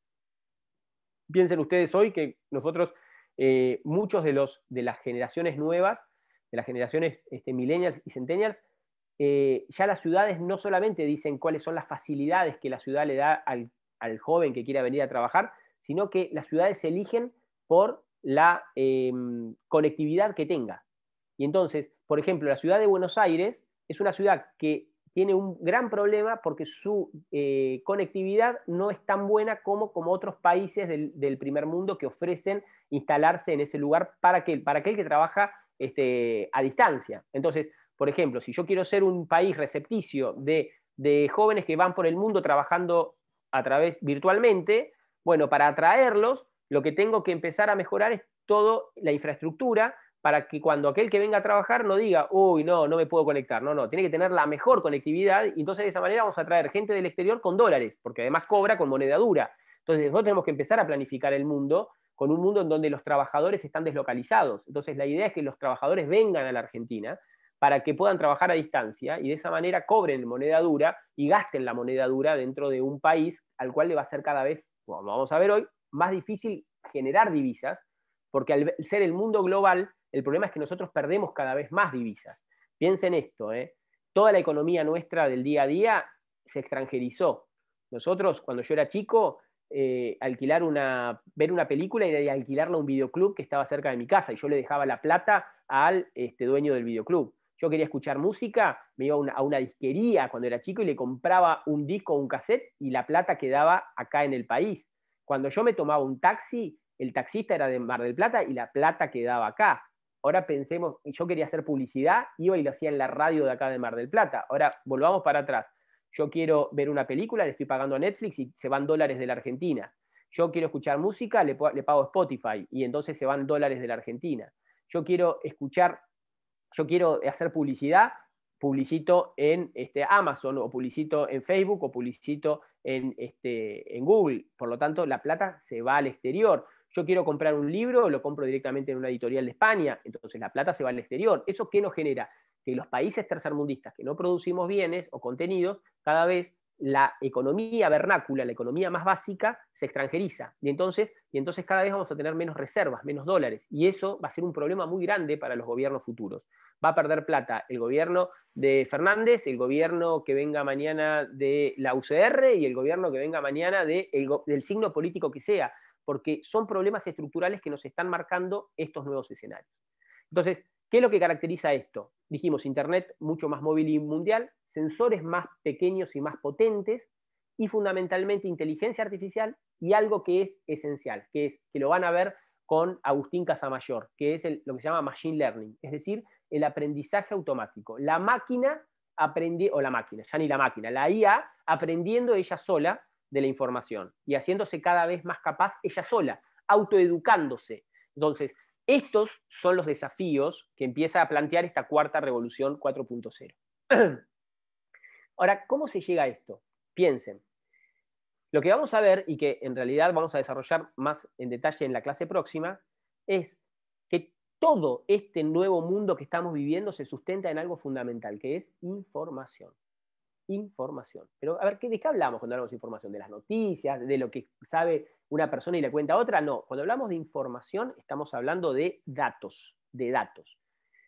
Piensen ustedes hoy que nosotros, muchos de las generaciones nuevas, de las generaciones millennials y centennials, ya las ciudades no solamente dicen cuáles son las facilidades que la ciudad le da al joven que quiera venir a trabajar, sino que las ciudades se eligen por la conectividad que tenga. Y entonces, por ejemplo, la ciudad de Buenos Aires es una ciudad que tiene un gran problema porque su conectividad no es tan buena como otros países del primer mundo que ofrecen instalarse en ese lugar para aquel que trabaja a distancia. Entonces, por ejemplo, si yo quiero ser un país recepticio de jóvenes que van por el mundo trabajando a través virtualmente, bueno, para atraerlos, lo que tengo que empezar a mejorar es toda la infraestructura para que cuando aquel que venga a trabajar no diga, uy, no me puedo conectar. No, tiene que tener la mejor conectividad y entonces de esa manera vamos a traer gente del exterior con dólares, porque además cobra con moneda dura. Entonces nosotros tenemos que empezar a planificar el mundo con un mundo en donde los trabajadores están deslocalizados. Entonces la idea es que los trabajadores vengan a la Argentina para que puedan trabajar a distancia y de esa manera cobren moneda dura y gasten la moneda dura dentro de un país al cual le va a ser cada vez, como vamos a ver hoy, más difícil generar divisas, porque al ser el mundo global, el problema es que nosotros perdemos cada vez más divisas. Piensen esto, toda la economía nuestra del día a día se extranjerizó. Nosotros, cuando yo era chico, ver una película y alquilarla a un videoclub que estaba cerca de mi casa, y yo le dejaba la plata al dueño del videoclub. Yo quería escuchar música, me iba a una disquería cuando era chico y le compraba un disco o un cassette y la plata quedaba acá en el país. Cuando yo me tomaba un taxi, el taxista era de Mar del Plata y la plata quedaba acá. Ahora pensemos, yo quería hacer publicidad, iba y lo hacía en la radio de acá de Mar del Plata. Ahora volvamos para atrás. Yo quiero ver una película, le estoy pagando a Netflix y se van dólares de la Argentina. Yo quiero escuchar música, le pago Spotify y entonces se van dólares de la Argentina. Yo quiero hacer publicidad, publicito en Amazon, o publicito en Facebook, o publicito en Google. Por lo tanto, la plata se va al exterior. Yo quiero comprar un libro, lo compro directamente en una editorial de España, entonces la plata se va al exterior. ¿Eso qué nos genera? Que los países tercermundistas que no producimos bienes o contenidos, cada vez la economía vernácula, la economía más básica, se extranjeriza. Y entonces cada vez vamos a tener menos reservas, menos dólares. Y eso va a ser un problema muy grande para los gobiernos futuros. Va a perder plata el gobierno de Fernández, el gobierno que venga mañana de la UCR y el gobierno que venga mañana del signo político que sea, porque son problemas estructurales que nos están marcando estos nuevos escenarios. Entonces, ¿qué es lo que caracteriza esto? Dijimos, Internet mucho más móvil y mundial, sensores más pequeños y más potentes, y fundamentalmente inteligencia artificial y algo que es esencial, que lo van a ver con Agustín Casamayor, que es lo que se llama machine learning, es decir, el aprendizaje automático. La máquina la IA aprendiendo ella sola de la información y haciéndose cada vez más capaz ella sola, autoeducándose. Entonces, estos son los desafíos que empieza a plantear esta cuarta revolución 4.0. Ahora, ¿cómo se llega a esto? Piensen. Lo que vamos a ver, y que en realidad vamos a desarrollar más en detalle en la clase próxima, es que todo este nuevo mundo que estamos viviendo se sustenta en algo fundamental, que es información. Información. Pero, a ver, ¿de qué hablamos cuando hablamos de información? ¿De las noticias? ¿De lo que sabe una persona y le cuenta a otra? No. Cuando hablamos de información, estamos hablando de datos.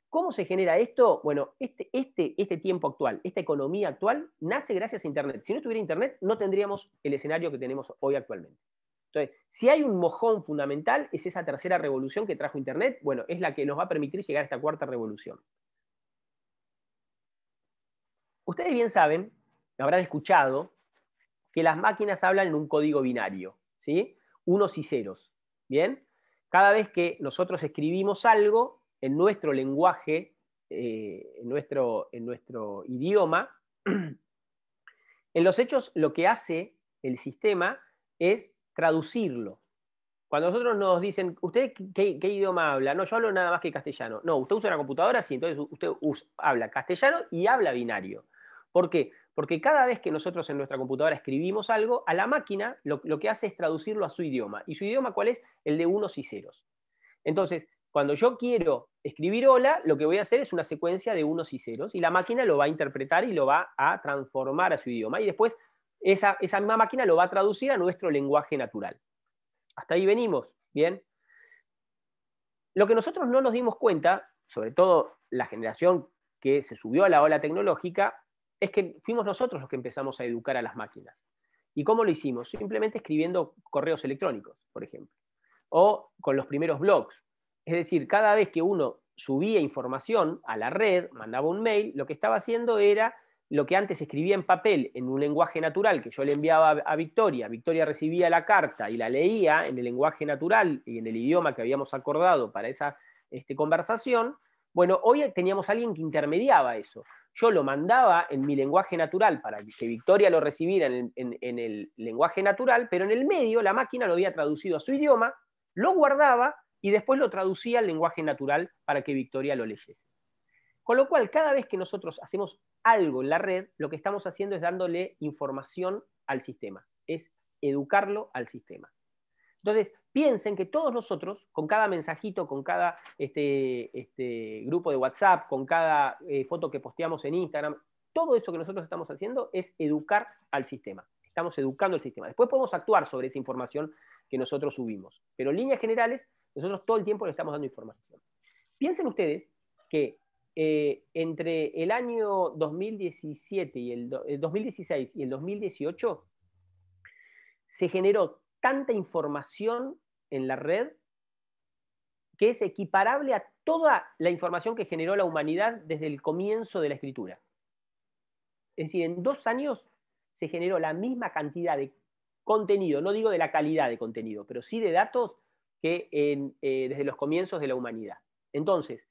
¿Cómo se genera esto? Bueno, este tiempo actual, esta economía actual, nace gracias a Internet. Si no estuviera Internet, no tendríamos el escenario que tenemos hoy actualmente. Entonces, si hay un mojón fundamental, es esa tercera revolución que trajo Internet. Bueno, es la que nos va a permitir llegar a esta cuarta revolución. Ustedes bien saben, habrán escuchado, que las máquinas hablan en un código binario, ¿sí? Unos y ceros, ¿bien? Cada vez que nosotros escribimos algo en nuestro lenguaje, en nuestro idioma, en los hechos lo que hace el sistema es traducirlo. Cuando nosotros nos dicen, ¿usted qué idioma habla? No, yo hablo nada más que castellano. No, ¿usted usa una computadora? Sí, entonces usted habla castellano y habla binario. ¿Por qué? Porque cada vez que nosotros en nuestra computadora escribimos algo, a la máquina lo que hace es traducirlo a su idioma. ¿Y su idioma cuál es? El de unos y ceros. Entonces, cuando yo quiero escribir hola, lo que voy a hacer es una secuencia de unos y ceros, y la máquina lo va a interpretar y lo va a transformar a su idioma. Y después esa misma máquina lo va a traducir a nuestro lenguaje natural. Hasta ahí venimos, ¿bien? Lo que nosotros no nos dimos cuenta, sobre todo la generación que se subió a la ola tecnológica, es que fuimos nosotros los que empezamos a educar a las máquinas. ¿Y cómo lo hicimos? Simplemente escribiendo correos electrónicos, por ejemplo. O con los primeros blogs. Es decir, cada vez que uno subía información a la red, mandaba un mail, lo que estaba haciendo era lo que antes escribía en papel en un lenguaje natural que yo le enviaba a Victoria, Victoria recibía la carta y la leía en el lenguaje natural y en el idioma que habíamos acordado para esa conversación. Bueno, hoy teníamos a alguien que intermediaba eso. Yo lo mandaba en mi lenguaje natural para que Victoria lo recibiera en el lenguaje natural, pero en el medio la máquina lo había traducido a su idioma, lo guardaba y después lo traducía al lenguaje natural para que Victoria lo leyese. Con lo cual, cada vez que nosotros hacemos algo en la red, lo que estamos haciendo es dándole información al sistema, es educarlo al sistema. Entonces, piensen que todos nosotros, con cada mensajito, con cada grupo de WhatsApp, con cada foto que posteamos en Instagram, todo eso que nosotros estamos haciendo es educar al sistema. Estamos educando al sistema. Después podemos actuar sobre esa información que nosotros subimos. Pero en líneas generales, nosotros todo el tiempo le estamos dando información. Piensen ustedes que entre el año 2017 y el 2016 y el 2018 se generó tanta información en la red que es equiparable a toda la información que generó la humanidad desde el comienzo de la escritura. Es decir, en 2 años se generó la misma cantidad de contenido, no digo de la calidad de contenido, pero sí de datos que desde los comienzos de la humanidad. Entonces,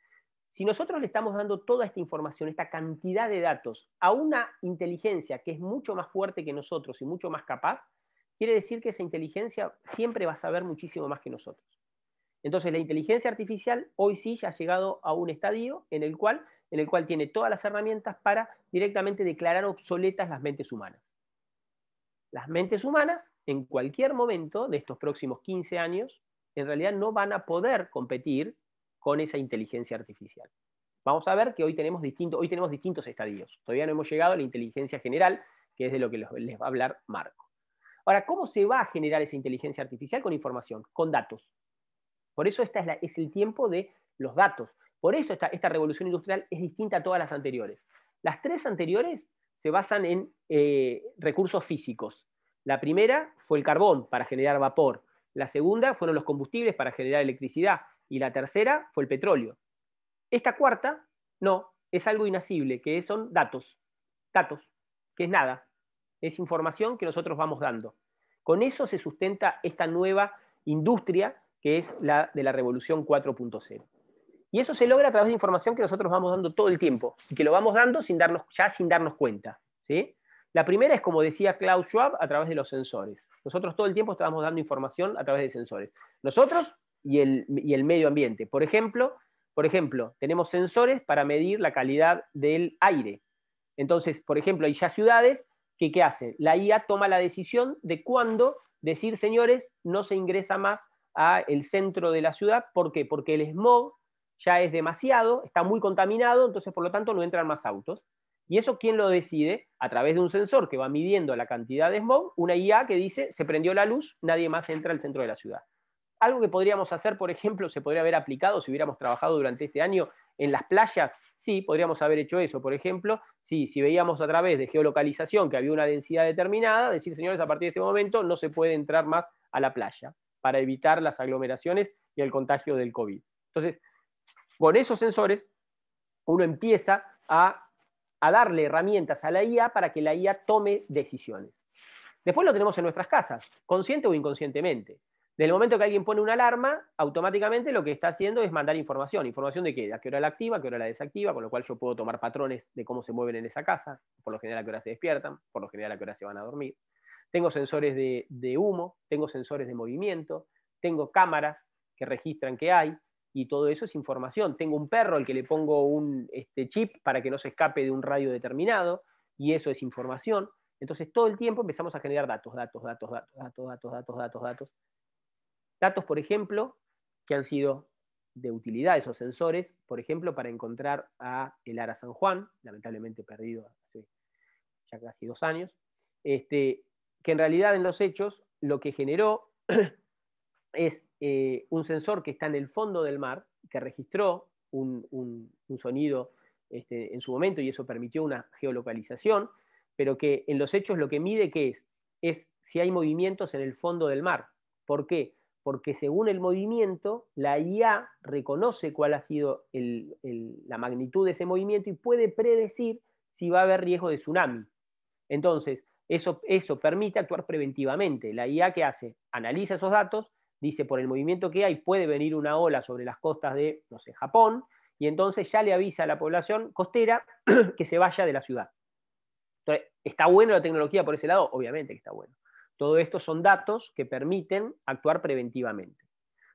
si nosotros le estamos dando toda esta información, esta cantidad de datos a una inteligencia que es mucho más fuerte que nosotros y mucho más capaz, quiere decir que esa inteligencia siempre va a saber muchísimo más que nosotros. Entonces la inteligencia artificial hoy sí ya ha llegado a un estadio en el cual tiene todas las herramientas para directamente declarar obsoletas las mentes humanas. Las mentes humanas, en cualquier momento de estos próximos 15 años, en realidad no van a poder competir con esa inteligencia artificial. Vamos a ver que hoy tenemos distintos estadios. Todavía no hemos llegado a la inteligencia general, que es de lo que les va a hablar Marco. Ahora, ¿cómo se va a generar esa inteligencia artificial? Con información, con datos. Por eso es el tiempo de los datos. Por eso esta revolución industrial es distinta a todas las anteriores. Las 3 anteriores se basan en recursos físicos. La primera fue el carbón para generar vapor. La segunda fueron los combustibles para generar electricidad. Y la tercera fue el petróleo. Esta cuarta, no, es algo inacible, que son datos. Datos, que es nada. Es información que nosotros vamos dando. Con eso se sustenta esta nueva industria que es la de la revolución 4.0. Y eso se logra a través de información que nosotros vamos dando todo el tiempo, y que lo vamos dando sin darnos cuenta, ¿sí? La primera es, como decía Klaus Schwab, a través de los sensores. Nosotros todo el tiempo estamos dando información a través de sensores. Nosotros y el medio ambiente. Por ejemplo, tenemos sensores para medir la calidad del aire. Entonces, por ejemplo, hay ya ciudades que ¿qué hacen? La IA toma la decisión de cuándo decir, señores, no se ingresa más al centro de la ciudad. ¿Por qué? Porque el smog ya es demasiado, está muy contaminado, entonces por lo tanto no entran más autos. ¿Y eso quién lo decide? A través de un sensor que va midiendo la cantidad de smog, una IA que dice, se prendió la luz, nadie más entra al centro de la ciudad. Algo que podríamos hacer, por ejemplo, se podría haber aplicado si hubiéramos trabajado durante este año en las playas. Sí, podríamos haber hecho eso, por ejemplo, si veíamos a través de geolocalización que había una densidad determinada, decir, señores, a partir de este momento no se puede entrar más a la playa para evitar las aglomeraciones y el contagio del COVID. Entonces, con esos sensores, uno empieza a darle herramientas a la IA para que la IA tome decisiones. Después lo tenemos en nuestras casas, consciente o inconscientemente. Desde el momento que alguien pone una alarma, automáticamente lo que está haciendo es mandar información. ¿Información de qué? ¿A qué hora la activa? ¿A qué hora la desactiva? Con lo cual yo puedo tomar patrones de cómo se mueven en esa casa, por lo general a qué hora se despiertan, por lo general a qué hora se van a dormir. Tengo sensores de humo, tengo sensores de movimiento, tengo cámaras que registran qué hay, y todo eso es información. Tengo un perro al que le pongo un chip para que no se escape de un radio determinado, y eso es información. Entonces todo el tiempo empezamos a generar datos. Datos, por ejemplo, que han sido de utilidad esos sensores, por ejemplo, para encontrar a el Ara San Juan, lamentablemente perdido hace ya casi 2 años, que en realidad en los hechos lo que generó es un sensor que está en el fondo del mar, que registró un sonido en su momento, y eso permitió una geolocalización, pero que en los hechos lo que mide ¿qué es si hay movimientos en el fondo del mar. ¿Por qué? Porque según el movimiento, la IA reconoce cuál ha sido la magnitud de ese movimiento y puede predecir si va a haber riesgo de tsunami. Entonces, eso permite actuar preventivamente. La IA, ¿qué hace? Analiza esos datos, dice por el movimiento que hay puede venir una ola sobre las costas de, no sé, Japón, y entonces ya le avisa a la población costera que se vaya de la ciudad. Entonces, ¿está buena la tecnología por ese lado? Obviamente que está bueno. Todo esto son datos que permiten actuar preventivamente.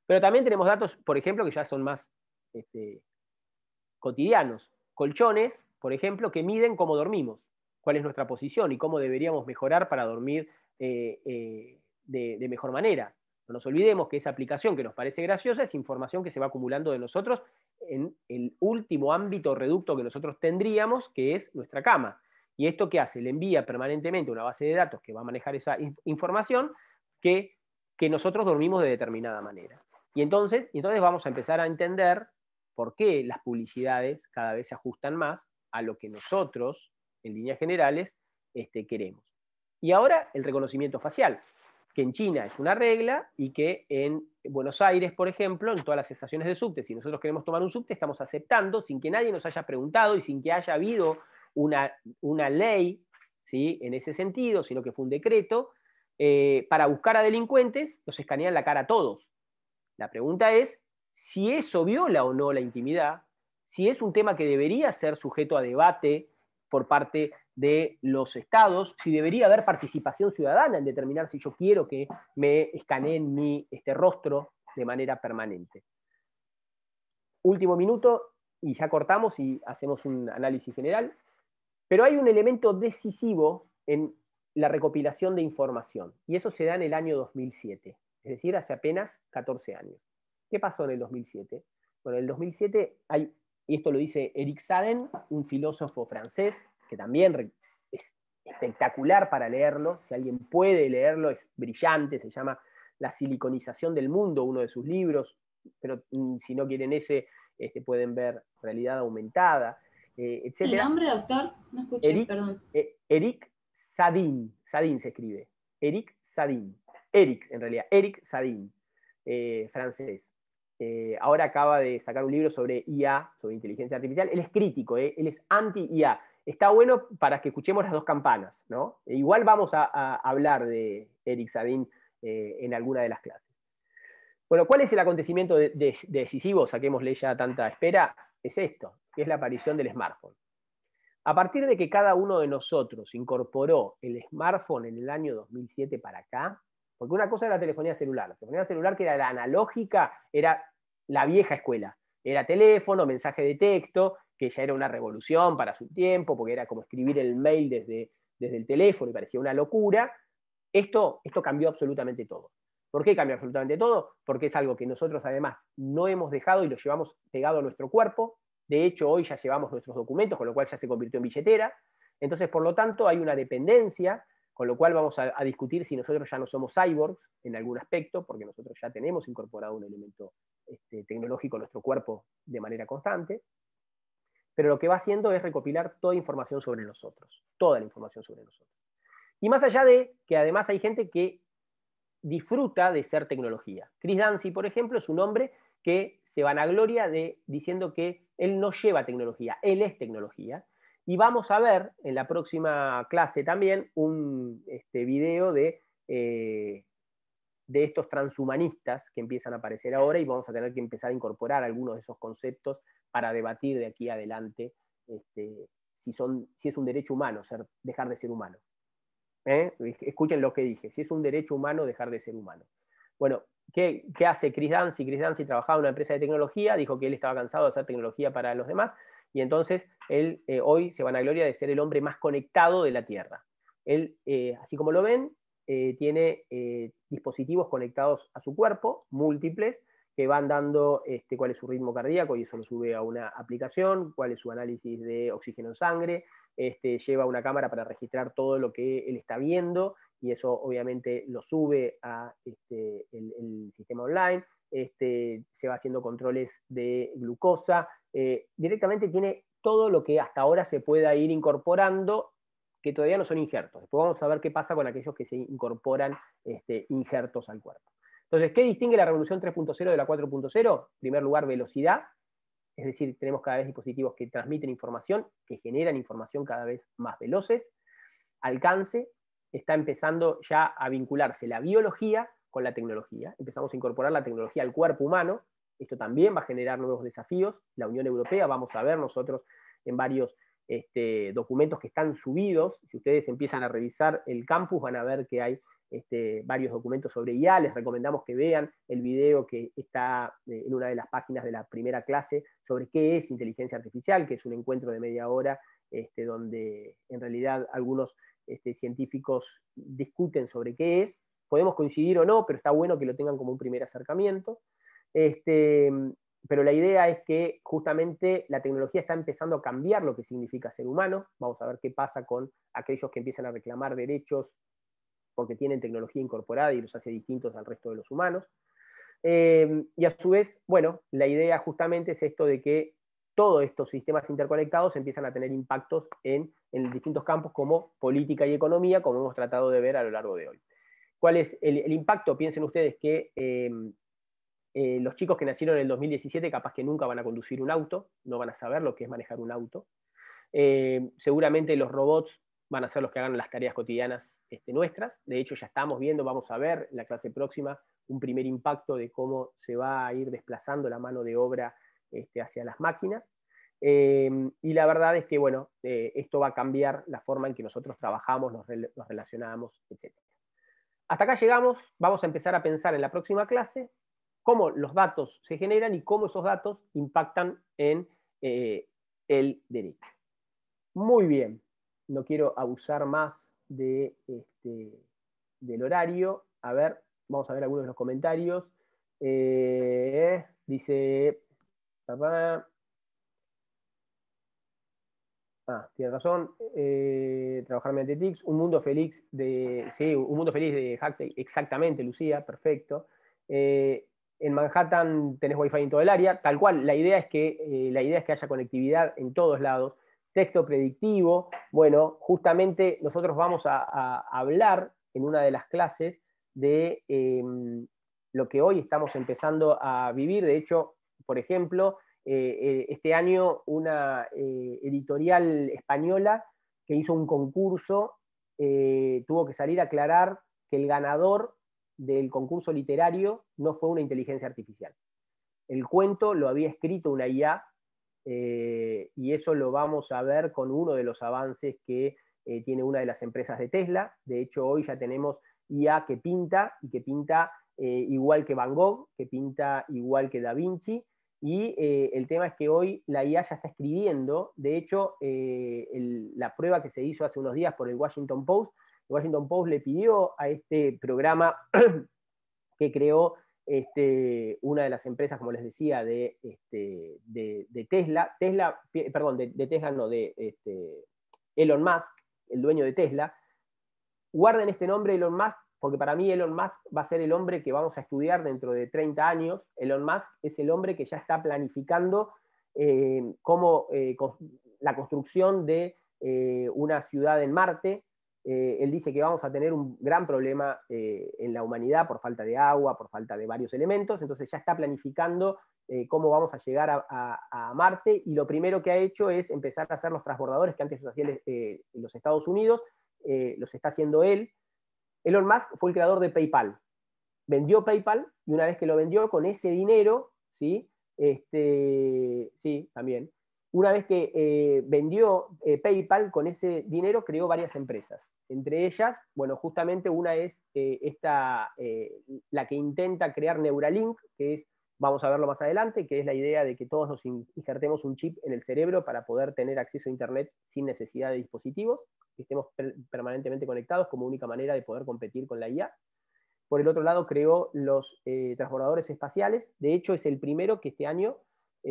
Pero también tenemos datos, por ejemplo, que ya son más cotidianos. Colchones, por ejemplo, que miden cómo dormimos, cuál es nuestra posición y cómo deberíamos mejorar para dormir de mejor manera. No nos olvidemos que esa aplicación que nos parece graciosa es información que se va acumulando de nosotros en el último ámbito reducto que nosotros tendríamos, que es nuestra cama. ¿Y esto qué hace? Le envía permanentemente una base de datos que va a manejar esa información que nosotros dormimos de determinada manera. Y entonces vamos a empezar a entender por qué las publicidades cada vez se ajustan más a lo que nosotros, en líneas generales, queremos. Y ahora el reconocimiento facial, que en China es una regla y que en Buenos Aires, por ejemplo, en todas las estaciones de subte, si nosotros queremos tomar un subte, estamos aceptando sin que nadie nos haya preguntado y sin que haya habido una ley, ¿sí?, en ese sentido, sino que fue un decreto, para buscar a delincuentes, nos escanean la cara a todos. La pregunta es si eso viola o no la intimidad, si es un tema que debería ser sujeto a debate por parte de los estados, si debería haber participación ciudadana en determinar si yo quiero que me escaneen mi rostro de manera permanente. Último minuto, y ya cortamos y hacemos un análisis general, pero hay un elemento decisivo en la recopilación de información, y eso se da en el año 2007, es decir, hace apenas 14 años. ¿Qué pasó en el 2007? Bueno, en el 2007 hay, y esto lo dice Eric Saden, un filósofo francés, que también es espectacular para leerlo, si alguien puede leerlo, es brillante, se llama La siliconización del mundo, uno de sus libros, pero si no quieren ese, pueden ver Realidad Aumentada, etc. ¿El nombre, doctor? No escuché, perdón. Eric Sadin, Sadin se escribe, Eric Sadin, Eric en realidad, Eric Sadin, francés. Ahora acaba de sacar un libro sobre IA, sobre inteligencia artificial. Él es crítico, él es anti-IA. Está bueno para que escuchemos las dos campanas, ¿no? Igual vamos a hablar de Eric Sadin en alguna de las clases. Bueno, ¿cuál es el acontecimiento decisivo? Saquémosle ya tanta espera. Es esto, que es la aparición del smartphone. A partir de que cada uno de nosotros incorporó el smartphone en el año 2007 para acá, porque una cosa era la telefonía celular. La telefonía celular, que era la analógica, era la vieja escuela. Era teléfono, mensaje de texto, que ya era una revolución para su tiempo, porque era como escribir el mail desde el teléfono y parecía una locura. Esto cambió absolutamente todo. ¿Por qué cambió absolutamente todo? Porque es algo que nosotros además no hemos dejado y lo llevamos pegado a nuestro cuerpo. De hecho, hoy ya llevamos nuestros documentos, con lo cual ya se convirtió en billetera. Entonces, por lo tanto, hay una dependencia, con lo cual vamos a discutir si nosotros ya no somos cyborgs en algún aspecto, porque nosotros ya tenemos incorporado un elemento tecnológico en nuestro cuerpo de manera constante. Pero lo que va haciendo es recopilar toda información sobre nosotros, toda la información sobre nosotros. Y más allá de que además hay gente que disfruta de ser tecnología. Chris Dancy, por ejemplo, es un hombre que se vanagloria diciendo que él no lleva tecnología, él es tecnología. Y vamos a ver en la próxima clase también un video de estos transhumanistas que empiezan a aparecer ahora, y vamos a tener que empezar a incorporar algunos de esos conceptos para debatir de aquí adelante si es un derecho humano dejar de ser humano. Escuchen lo que dije, si es un derecho humano dejar de ser humano. Bueno, ¿qué hace Chris Dancy? Chris Dancy trabajaba en una empresa de tecnología, dijo que él estaba cansado de hacer tecnología para los demás, y entonces él hoy se vanagloria de ser el hombre más conectado de la Tierra. Él, así como lo ven, tiene dispositivos conectados a su cuerpo, múltiples, que van dando cuál es su ritmo cardíaco, y eso lo sube a una aplicación, cuál es su análisis de oxígeno en sangre, lleva una cámara para registrar todo lo que él está viendo, y eso obviamente lo sube a el sistema online, se va haciendo controles de glucosa, directamente tiene todo lo que hasta ahora se pueda ir incorporando, que todavía no son injertos. Después vamos a ver qué pasa con aquellos que se incorporan injertos al cuerpo. Entonces, ¿qué distingue la revolución 3.0 de la 4.0? En primer lugar, velocidad. es decir, tenemos cada vez dispositivos que transmiten información, que generan información cada vez más veloces. Alcance, está empezando ya a vincularse la biología con la tecnología. Empezamos a incorporar la tecnología al cuerpo humano. Esto también va a generar nuevos desafíos. La Unión Europea, vamos a ver nosotros en varios documentos que están subidos. Si ustedes empiezan a revisar el campus, van a ver que hay varios documentos sobre IA. Les recomendamos que vean el video que está en una de las páginas de la primera clase sobre qué es inteligencia artificial, que es un encuentro de media hora donde en realidad algunos científicos discuten sobre qué es. Podemos coincidir o no, pero está bueno que lo tengan como un primer acercamiento. Pero la idea es que justamente la tecnología está empezando a cambiar lo que significa ser humano. Vamos a ver qué pasa con aquellos que empiezan a reclamar derechos porque tienen tecnología incorporada y los hace distintos al resto de los humanos. Y a su vez, bueno, la idea justamente es esto de que todos estos sistemas interconectados empiezan a tener impactos en distintos campos como política y economía, como hemos tratado de ver a lo largo de hoy. ¿Cuál es el impacto? Piensen ustedes que los chicos que nacieron en el 2017 capaz que nunca van a conducir un auto, no van a saber lo que es manejar un auto. Seguramente los robots van a ser los que hagan las tareas cotidianas nuestras. De hecho, ya estamos viendo, vamos a ver en la clase próxima, un primer impacto de cómo se va a ir desplazando la mano de obra hacia las máquinas. Y la verdad es que, bueno, esto va a cambiar la forma en que nosotros trabajamos, nos relacionamos, etc. Hasta acá llegamos, vamos a empezar a pensar en la próxima clase cómo los datos se generan y cómo esos datos impactan en el derecho. Muy bien, no quiero abusar más del horario. A ver, vamos a ver algunos de los comentarios. Dice... tiene razón. Trabajar mediante TICs. Un mundo feliz de... Sí, un mundo feliz de Hackney. Exactamente, Lucía, perfecto. En Manhattan tenés Wi-Fi en todo el área. Tal cual, la idea es que haya conectividad en todos lados. Texto predictivo. Bueno, justamente nosotros vamos a hablar en una de las clases de lo que hoy estamos empezando a vivir. De hecho, por ejemplo, este año una editorial española que hizo un concurso tuvo que salir a aclarar que el ganador del concurso literario no fue una inteligencia artificial. El cuento lo había escrito una IA, y eso lo vamos a ver con uno de los avances que tiene una de las empresas de Tesla. De hecho, hoy ya tenemos IA que pinta, y que pinta igual que Van Gogh, que pinta igual que Da Vinci, y el tema es que hoy la IA ya está escribiendo. De hecho, la prueba que se hizo hace unos días por el Washington Post le pidió a este programa que creó una de las empresas, como les decía, de Tesla, Elon Musk, el dueño de Tesla. Guarden este nombre, Elon Musk, porque para mí Elon Musk va a ser el hombre que vamos a estudiar dentro de 30 años. Elon Musk es el hombre que ya está planificando la construcción de una ciudad en Marte. Él dice que vamos a tener un gran problema en la humanidad por falta de agua, por falta de varios elementos. Entonces ya está planificando cómo vamos a llegar a Marte, y lo primero que ha hecho es empezar a hacer los transbordadores que antes los hacían los Estados Unidos. Los está haciendo él. Elon Musk fue el creador de PayPal. Vendió PayPal, y una vez que lo vendió, con ese dinero, ¿sí? Sí, también. Una vez que vendió PayPal, con ese dinero creó varias empresas. Entre ellas, bueno, justamente una es la que intenta crear Neuralink, que es, vamos a verlo más adelante, que es la idea de que todos nos injertemos un chip en el cerebro para poder tener acceso a Internet sin necesidad de dispositivos, que estemos permanentemente conectados como única manera de poder competir con la IA. Por el otro lado, creó los transbordadores espaciales. De hecho, es el primero que este año,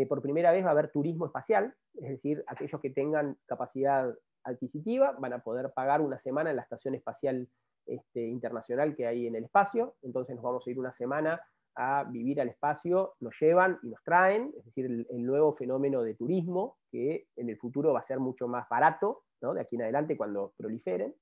por primera vez, va a haber turismo espacial, es decir, aquellos que tengan capacidad adquisitiva van a poder pagar una semana en la Estación Espacial Internacional que hay en el espacio. Entonces nos vamos a ir una semana a vivir al espacio, nos llevan y nos traen, es decir, el nuevo fenómeno de turismo, que en el futuro va a ser mucho más barato, ¿no? De aquí en adelante, cuando proliferen.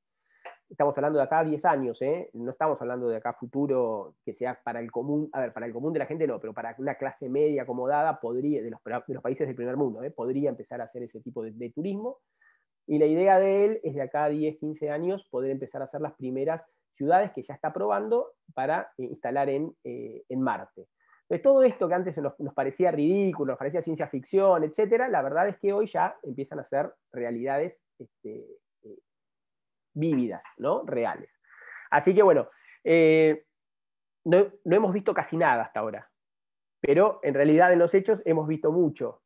estamos hablando de acá 10 años, no estamos hablando de acá futuro que sea para el común, a ver, para el común de la gente no, pero para una clase media acomodada podría, de los países del primer mundo, podría empezar a hacer ese tipo de turismo. Y la idea de él es de acá a 10, 15 años poder empezar a hacer las primeras ciudades que ya está probando para instalar en Marte. Entonces, todo esto que antes nos parecía ridículo, nos parecía ciencia ficción, etcétera, la verdad es que hoy ya empiezan a ser realidades vívidas, ¿no? Reales. Así que bueno, no hemos visto casi nada hasta ahora, pero en realidad en los hechos hemos visto mucho.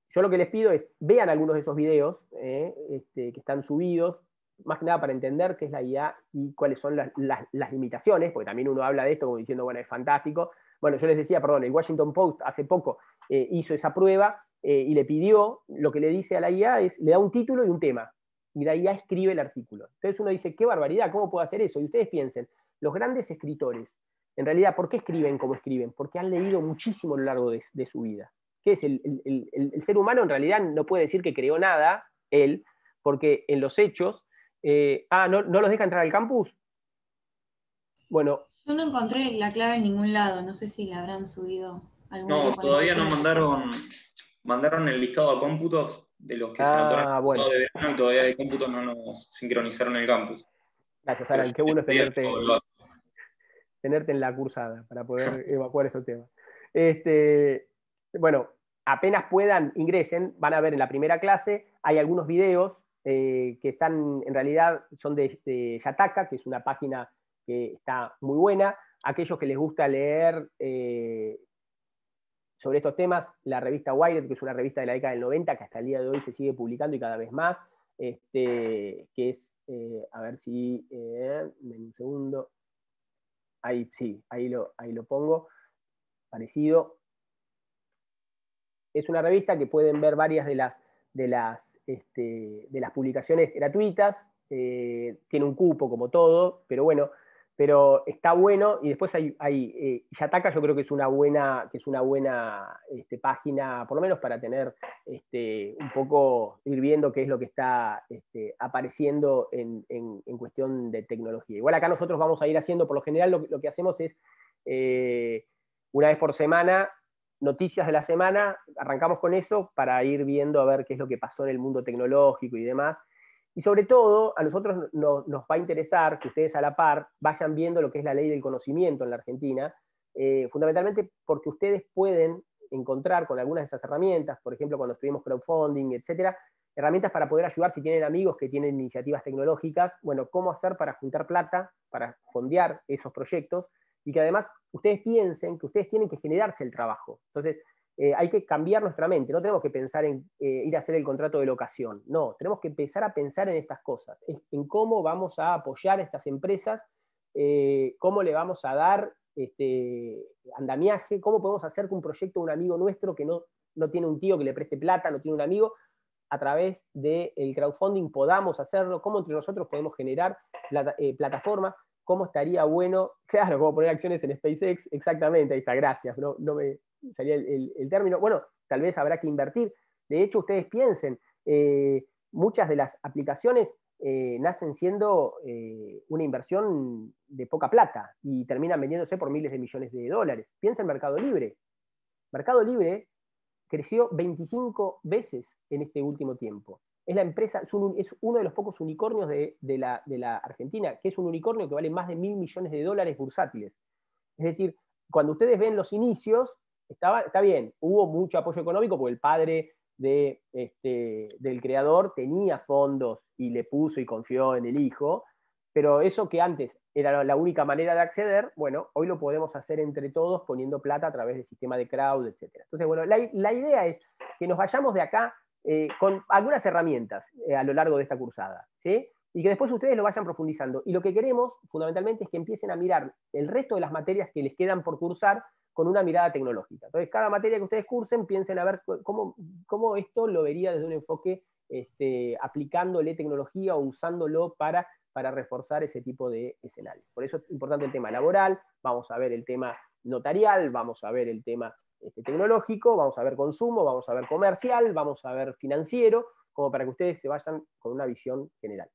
Yo lo que les pido es, vean algunos de esos videos que están subidos, más que nada para entender qué es la IA y cuáles son las limitaciones, porque también uno habla de esto como diciendo, bueno, es fantástico. Bueno, yo les decía, perdón, el Washington Post hace poco hizo esa prueba y le pidió, lo que le dice a la IA es, le da un título y un tema, y la IA escribe el artículo. Entonces uno dice, qué barbaridad, ¿cómo puedo hacer eso? Y ustedes piensen, los grandes escritores, en realidad, ¿por qué escriben como escriben? Porque han leído muchísimo a lo largo de su vida. ¿Qué es? El ser humano en realidad no puede decir que creó nada, él, porque en los hechos, ¿no los deja entrar al campus? Bueno. Yo no encontré la clave en ningún lado, no sé si la habrán subido algún No, grupo en todavía no especial. mandaron el listado a cómputos de los que se notaron Bueno. de verano y todavía de cómputos no nos sincronizaron el campus. Gracias, Alan, qué bueno es tenerte en la cursada para poder evacuar esos temas. Bueno, apenas puedan, ingresen, van a ver en la primera clase, hay algunos videos que están, en realidad, son de Yataka, que es una página que está muy buena. Aquellos que les gusta leer sobre estos temas, la revista Wired, que es una revista de la década del 90, que hasta el día de hoy se sigue publicando y cada vez más, que es, a ver si, un segundo, ahí sí, ahí lo pongo, parecido. Es una revista que pueden ver varias de las publicaciones gratuitas, tiene un cupo como todo, pero está bueno, y después hay Yataka, yo creo que es una buena página, por lo menos para tener un poco, ir viendo qué es lo que está apareciendo en cuestión de tecnología. Igual acá nosotros vamos a ir haciendo, por lo general lo que hacemos es, una vez por semana, noticias de la semana, arrancamos con eso para ir viendo a ver qué es lo que pasó en el mundo tecnológico y demás. Y sobre todo, a nosotros nos va a interesar que ustedes a la par vayan viendo lo que es la ley del conocimiento en la Argentina, fundamentalmente porque ustedes pueden encontrar con algunas de esas herramientas, por ejemplo, cuando estuvimos crowdfunding, etcétera, herramientas para poder ayudar si tienen amigos que tienen iniciativas tecnológicas, bueno, cómo hacer para juntar plata, para fondear esos proyectos, y que además ustedes piensen que ustedes tienen que generarse el trabajo. Entonces, hay que cambiar nuestra mente, no tenemos que pensar en ir a hacer el contrato de locación, no, tenemos que empezar a pensar en estas cosas, en cómo vamos a apoyar a estas empresas, cómo le vamos a dar andamiaje, cómo podemos hacer que un proyecto de un amigo nuestro que no tiene un tío que le preste plata, no tiene un amigo, a través del crowdfunding podamos hacerlo, cómo entre nosotros podemos generar plataformas, cómo estaría bueno, claro, cómo poner acciones en SpaceX, exactamente, ahí está, gracias, no me salía el término. Bueno, tal vez habrá que invertir. De hecho, ustedes piensen, muchas de las aplicaciones nacen siendo una inversión de poca plata y terminan vendiéndose por miles de millones de dólares. Piensa en Mercado Libre. Mercado Libre creció 25 veces en este último tiempo. Es la empresa, es uno de los pocos unicornios de la Argentina, que es un unicornio que vale más de 1.000 millones de dólares bursátiles. Es decir, cuando ustedes ven los inicios, está bien, hubo mucho apoyo económico porque el padre del creador tenía fondos y le puso y confió en el hijo, pero eso que antes era la única manera de acceder, bueno, hoy lo podemos hacer entre todos poniendo plata a través del sistema de crowd, etc. Entonces, bueno, la idea es que nos vayamos de acá con algunas herramientas a lo largo de esta cursada, ¿sí? Y que después ustedes lo vayan profundizando. Y lo que queremos, fundamentalmente, es que empiecen a mirar el resto de las materias que les quedan por cursar con una mirada tecnológica. Entonces, cada materia que ustedes cursen, piensen a ver cómo esto lo vería desde un enfoque aplicándole tecnología o usándolo para reforzar ese tipo de escenarios. Por eso es importante el tema laboral, vamos a ver el tema notarial, vamos a ver el tema tecnológico, vamos a ver consumo, vamos a ver comercial, vamos a ver financiero, como para que ustedes se vayan con una visión general.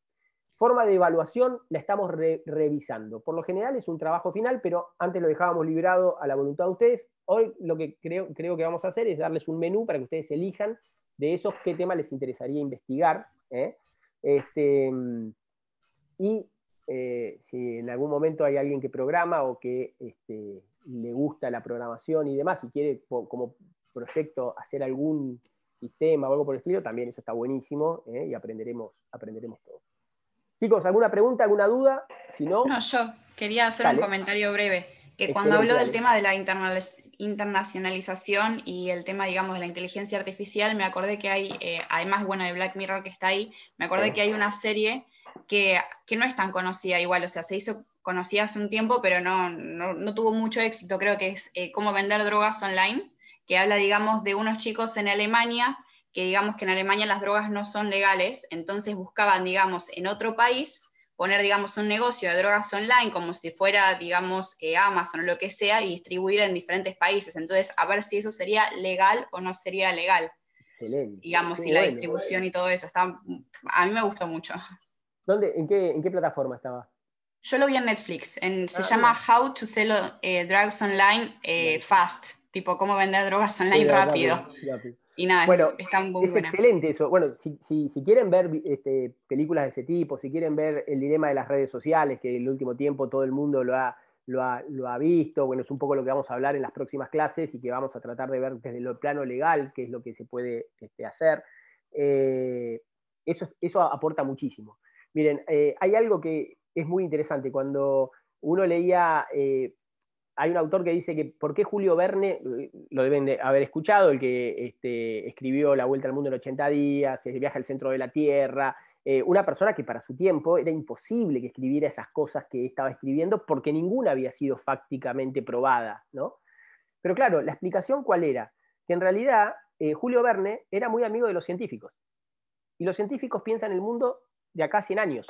Forma de evaluación la estamos revisando. Por lo general es un trabajo final, pero antes lo dejábamos librado a la voluntad de ustedes. Hoy lo que creo que vamos a hacer es darles un menú para que ustedes elijan de esos qué tema les interesaría investigar. Y si en algún momento hay alguien que programa o que le gusta la programación y demás, y quiere como proyecto hacer algún sistema o algo por el estilo, también eso está buenísimo, y aprenderemos todo. Chicos, ¿alguna pregunta, alguna duda? Si no, yo quería hacer un comentario breve, que cuando Excelente, habló del dale. tema de la internacionalización y el tema, digamos, de la inteligencia artificial, me acordé que hay, además, bueno, de Black Mirror que está ahí, me acordé que hay una serie que no es tan conocida igual, o sea, se hizo conocida hace un tiempo, pero no tuvo mucho éxito, creo que es Cómo vender drogas online, que habla, digamos, de unos chicos en Alemania, que digamos que en Alemania las drogas no son legales, entonces buscaban, digamos, en otro país poner, digamos, un negocio de drogas online como si fuera, digamos, Amazon o lo que sea, y distribuir en diferentes países. Entonces, a ver si eso sería legal o no sería legal. Excelente. Digamos, y la distribución y todo eso. A mí me gustó mucho. ¿Dónde, en qué plataforma estaba? Yo lo vi en Netflix. Se llama How to Sell Drugs Online Fast. Tipo, cómo vender drogas online rápido. Y nada, bueno, está muy es buena. excelente eso. Bueno, si quieren ver películas de ese tipo, si quieren ver el dilema de las redes sociales, que en el último tiempo todo el mundo lo ha visto, bueno, es un poco lo que vamos a hablar en las próximas clases y que vamos a tratar de ver desde el plano legal, qué es lo que se puede hacer. Eso aporta muchísimo. Miren, hay algo que es muy interesante. Cuando uno leía... hay un autor que dice que ¿por qué Julio Verne? Lo deben de haber escuchado, el que escribió La Vuelta al Mundo en 80 días, el viaje al centro de la Tierra, una persona que para su tiempo era imposible que escribiera esas cosas que estaba escribiendo porque ninguna había sido fácticamente probada, ¿no? Pero claro, la explicación ¿cuál era? Que en realidad Julio Verne era muy amigo de los científicos, y los científicos piensan el mundo de acá a 100 años.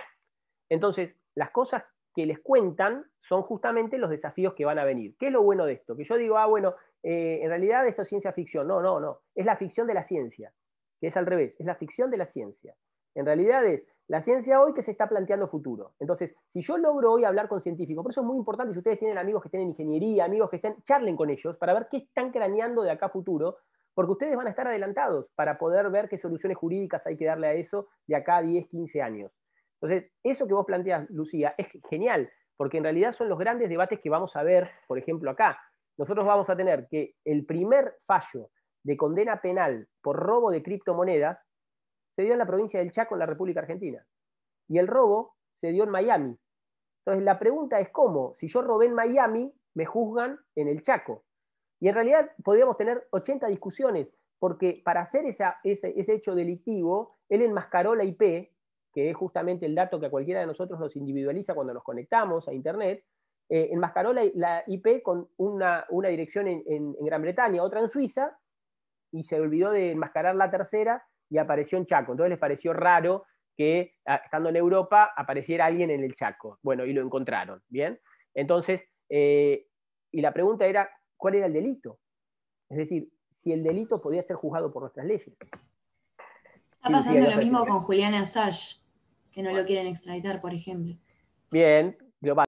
Entonces, las cosas que les cuentan son justamente los desafíos que van a venir. ¿Qué es lo bueno de esto? Que yo digo, bueno, en realidad esto es ciencia ficción. No. Es la ficción de la ciencia, que es al revés, es la ficción de la ciencia. En realidad es la ciencia hoy que se está planteando futuro. Entonces, si yo logro hoy hablar con científicos, por eso es muy importante, si ustedes tienen amigos que estén en ingeniería, amigos que estén, charlen con ellos para ver qué están craneando de acá a futuro, porque ustedes van a estar adelantados para poder ver qué soluciones jurídicas hay que darle a eso de acá a 10, 15 años. Entonces, eso que vos planteas, Lucía, es genial, porque en realidad son los grandes debates que vamos a ver, por ejemplo, acá. Nosotros vamos a tener que el primer fallo de condena penal por robo de criptomonedas se dio en la provincia del Chaco, en la República Argentina. Y el robo se dio en Miami. Entonces, la pregunta es cómo, si yo robé en Miami, me juzgan en el Chaco. Y en realidad podríamos tener 80 discusiones, porque para hacer ese hecho delictivo, él enmascaró la IP, que es justamente el dato que a cualquiera de nosotros nos individualiza cuando nos conectamos a Internet, enmascaró la IP con una dirección en Gran Bretaña, otra en Suiza, y se olvidó de enmascarar la tercera y apareció en Chaco. Entonces les pareció raro que, estando en Europa, apareciera alguien en el Chaco. Bueno, y lo encontraron, ¿bien? Entonces, y la pregunta era, ¿cuál era el delito? Es decir, si el delito podía ser juzgado por nuestras leyes. Está pasando lo mismo con Julian Assange, que no lo quieren extraditar, por ejemplo. Bien,